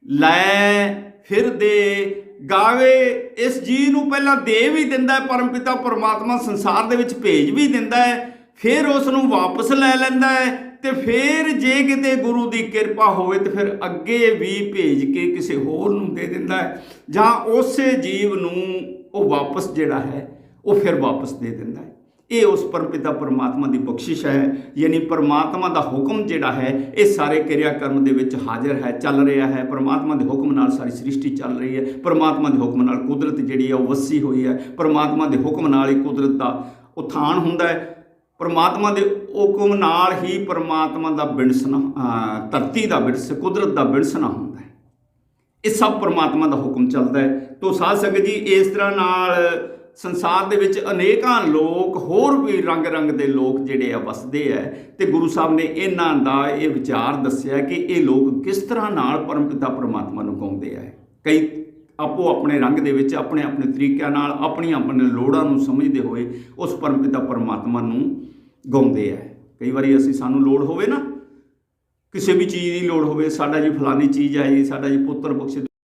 ਲੈ ਫਿਰ ਦੇ, ਗਾਵੇ। ਇਸ ਜੀਅ ਨੂੰ ਪਹਿਲਾਂ ਦੇ ਵੀ ਦਿੰਦਾ ਹੈ ਪਰਮਪਿਤਾ ਪਰਮਾਤਮਾ, ਸੰਸਾਰ ਦੇ ਵਿੱਚ ਭੇਜ ਵੀ ਦਿੰਦਾ ਹੈ, ਫਿਰ ਉਸ ਨੂੰ ਵਾਪਸ ਲੈ ਲੈਂਦਾ ਹੈ, ਤੇ ਫਿਰ ਜੇ ਕਿਤੇ ਗੁਰੂ ਦੀ ਕਿਰਪਾ ਹੋਵੇ ਤੇ ਫਿਰ ਅੱਗੇ ਵੀ ਭੇਜ ਕੇ ਕਿਸੇ ਹੋਰ ਨੂੰ ਦੇ ਦਿੰਦਾ ਹੈ, ਜਾਂ ਉਸੇ ਜੀਵ ਨੂੰ ਉਹ ਵਾਪਸ ਜਿਹੜਾ ਹੈ ਉਹ ਫਿਰ ਵਾਪਸ ਦੇ ਦਿੰਦਾ ਹੈ। ਇਹ ਉਸ ਪਰਮਪਿਤਾ ਪਰਮਾਤਮਾ ਦੀ ਬਖਸ਼ਿਸ਼ ਹੈ। ਯਾਨੀ ਪਰਮਾਤਮਾ ਦਾ ਹੁਕਮ ਜਿਹੜਾ ਹੈ ਇਹ ਸਾਰੇ ਕਿਰਿਆ ਕਰਮ ਦੇ ਵਿੱਚ ਹਾਜ਼ਰ ਹੈ, ਚੱਲ ਰਿਹਾ ਹੈ। ਪਰਮਾਤਮਾ ਦੇ ਹੁਕਮ ਨਾਲ ਸਾਰੀ ਸ੍ਰਿਸ਼ਟੀ ਚੱਲ ਰਹੀ ਹੈ। ਪਰਮਾਤਮਾ ਦੇ ਹੁਕਮ ਨਾਲ ਕੁਦਰਤ ਜਿਹੜੀ ਹੈ ਉਹ ਵਸੀ ਹੋਈ ਹੈ। ਪਰਮਾਤਮਾ ਦੇ ਹੁਕਮ ਨਾਲ ਹੀ ਕੁਦਰਤ ਦਾ ਉਥਾਨ ਹੁੰਦਾ ਹੈ। ਪਰਮਾਤਮਾ ਦੇ ਹੁਕਮ ਨਾਲ ਹੀ ਪਰਮਾਤਮਾ ਦਾ ਬਿਣਸਣਾ, ਧਰਤੀ ਦਾ ਬਿਣਸ, ਕੁਦਰਤ ਦਾ ਬਿਣਸਣਾ ਹੁੰਦਾ ਹੈ। ਇਹ ਸਭ ਪਰਮਾਤਮਾ ਦਾ ਹੁਕਮ ਚੱਲਦਾ ਹੈ। ਤੋ ਸਾਧ ਸੰਗਤ ਜੀ, ਇਸ ਤਰ੍ਹਾਂ ਨਾਲ ਸੰਸਾਰ ਦੇ ਵਿੱਚ ਅਨੇਕਾਂ ਲੋਕ, ਹੋਰ ਵੀ ਰੰਗ ਦੇ ਲੋਕ ਜਿਹੜੇ ਆ ਵਸਦੇ ਆ, ਤੇ ਗੁਰੂ ਸਾਹਿਬ ਨੇ ਇਹਨਾਂ ਦਾ ਇਹ ਵਿਚਾਰ ਦੱਸਿਆ ਕਿ ਇਹ ਲੋਕ ਕਿਸ ਤਰ੍ਹਾਂ ਨਾਲ ਪਰਮਪਿਤਾ ਪਰਮਾਤਮਾ ਨੂੰ ਗਾਉਂਦੇ ਆ। ਕਈ ਆਪੋ ਆਪਣੇ ਰੰਗ ਦੇ ਵਿੱਚ, ਆਪਣੇ ਆਪਣੇ ਤਰੀਕਿਆਂ ਨਾਲ, ਆਪਣੀਆਂ ਲੋੜਾਂ ਨੂੰ ਸਮਝਦੇ ਹੋਏ ਉਸ ਪਰਮਪਿਤਾ ਪਰਮਾਤਮਾ ਨੂੰ ਗਾਉਂਦੇ ਆ। ਕਈ ਵਾਰੀ ਸਾਨੂੰ ਲੋੜ ਹੋਵੇ ਨਾ, ਕਿਸੇ ਵੀ ਚੀਜ਼ ਦੀ ਲੋੜ ਹੋਵੇ, ਸਾਡਾ ਜੀ ਫਲਾਨੀ ਚੀਜ਼ ਹੈ ਜੀ, ਸਾਡਾ ਜੀ ਪੁੱਤਰ ਬਖਸ਼ੇ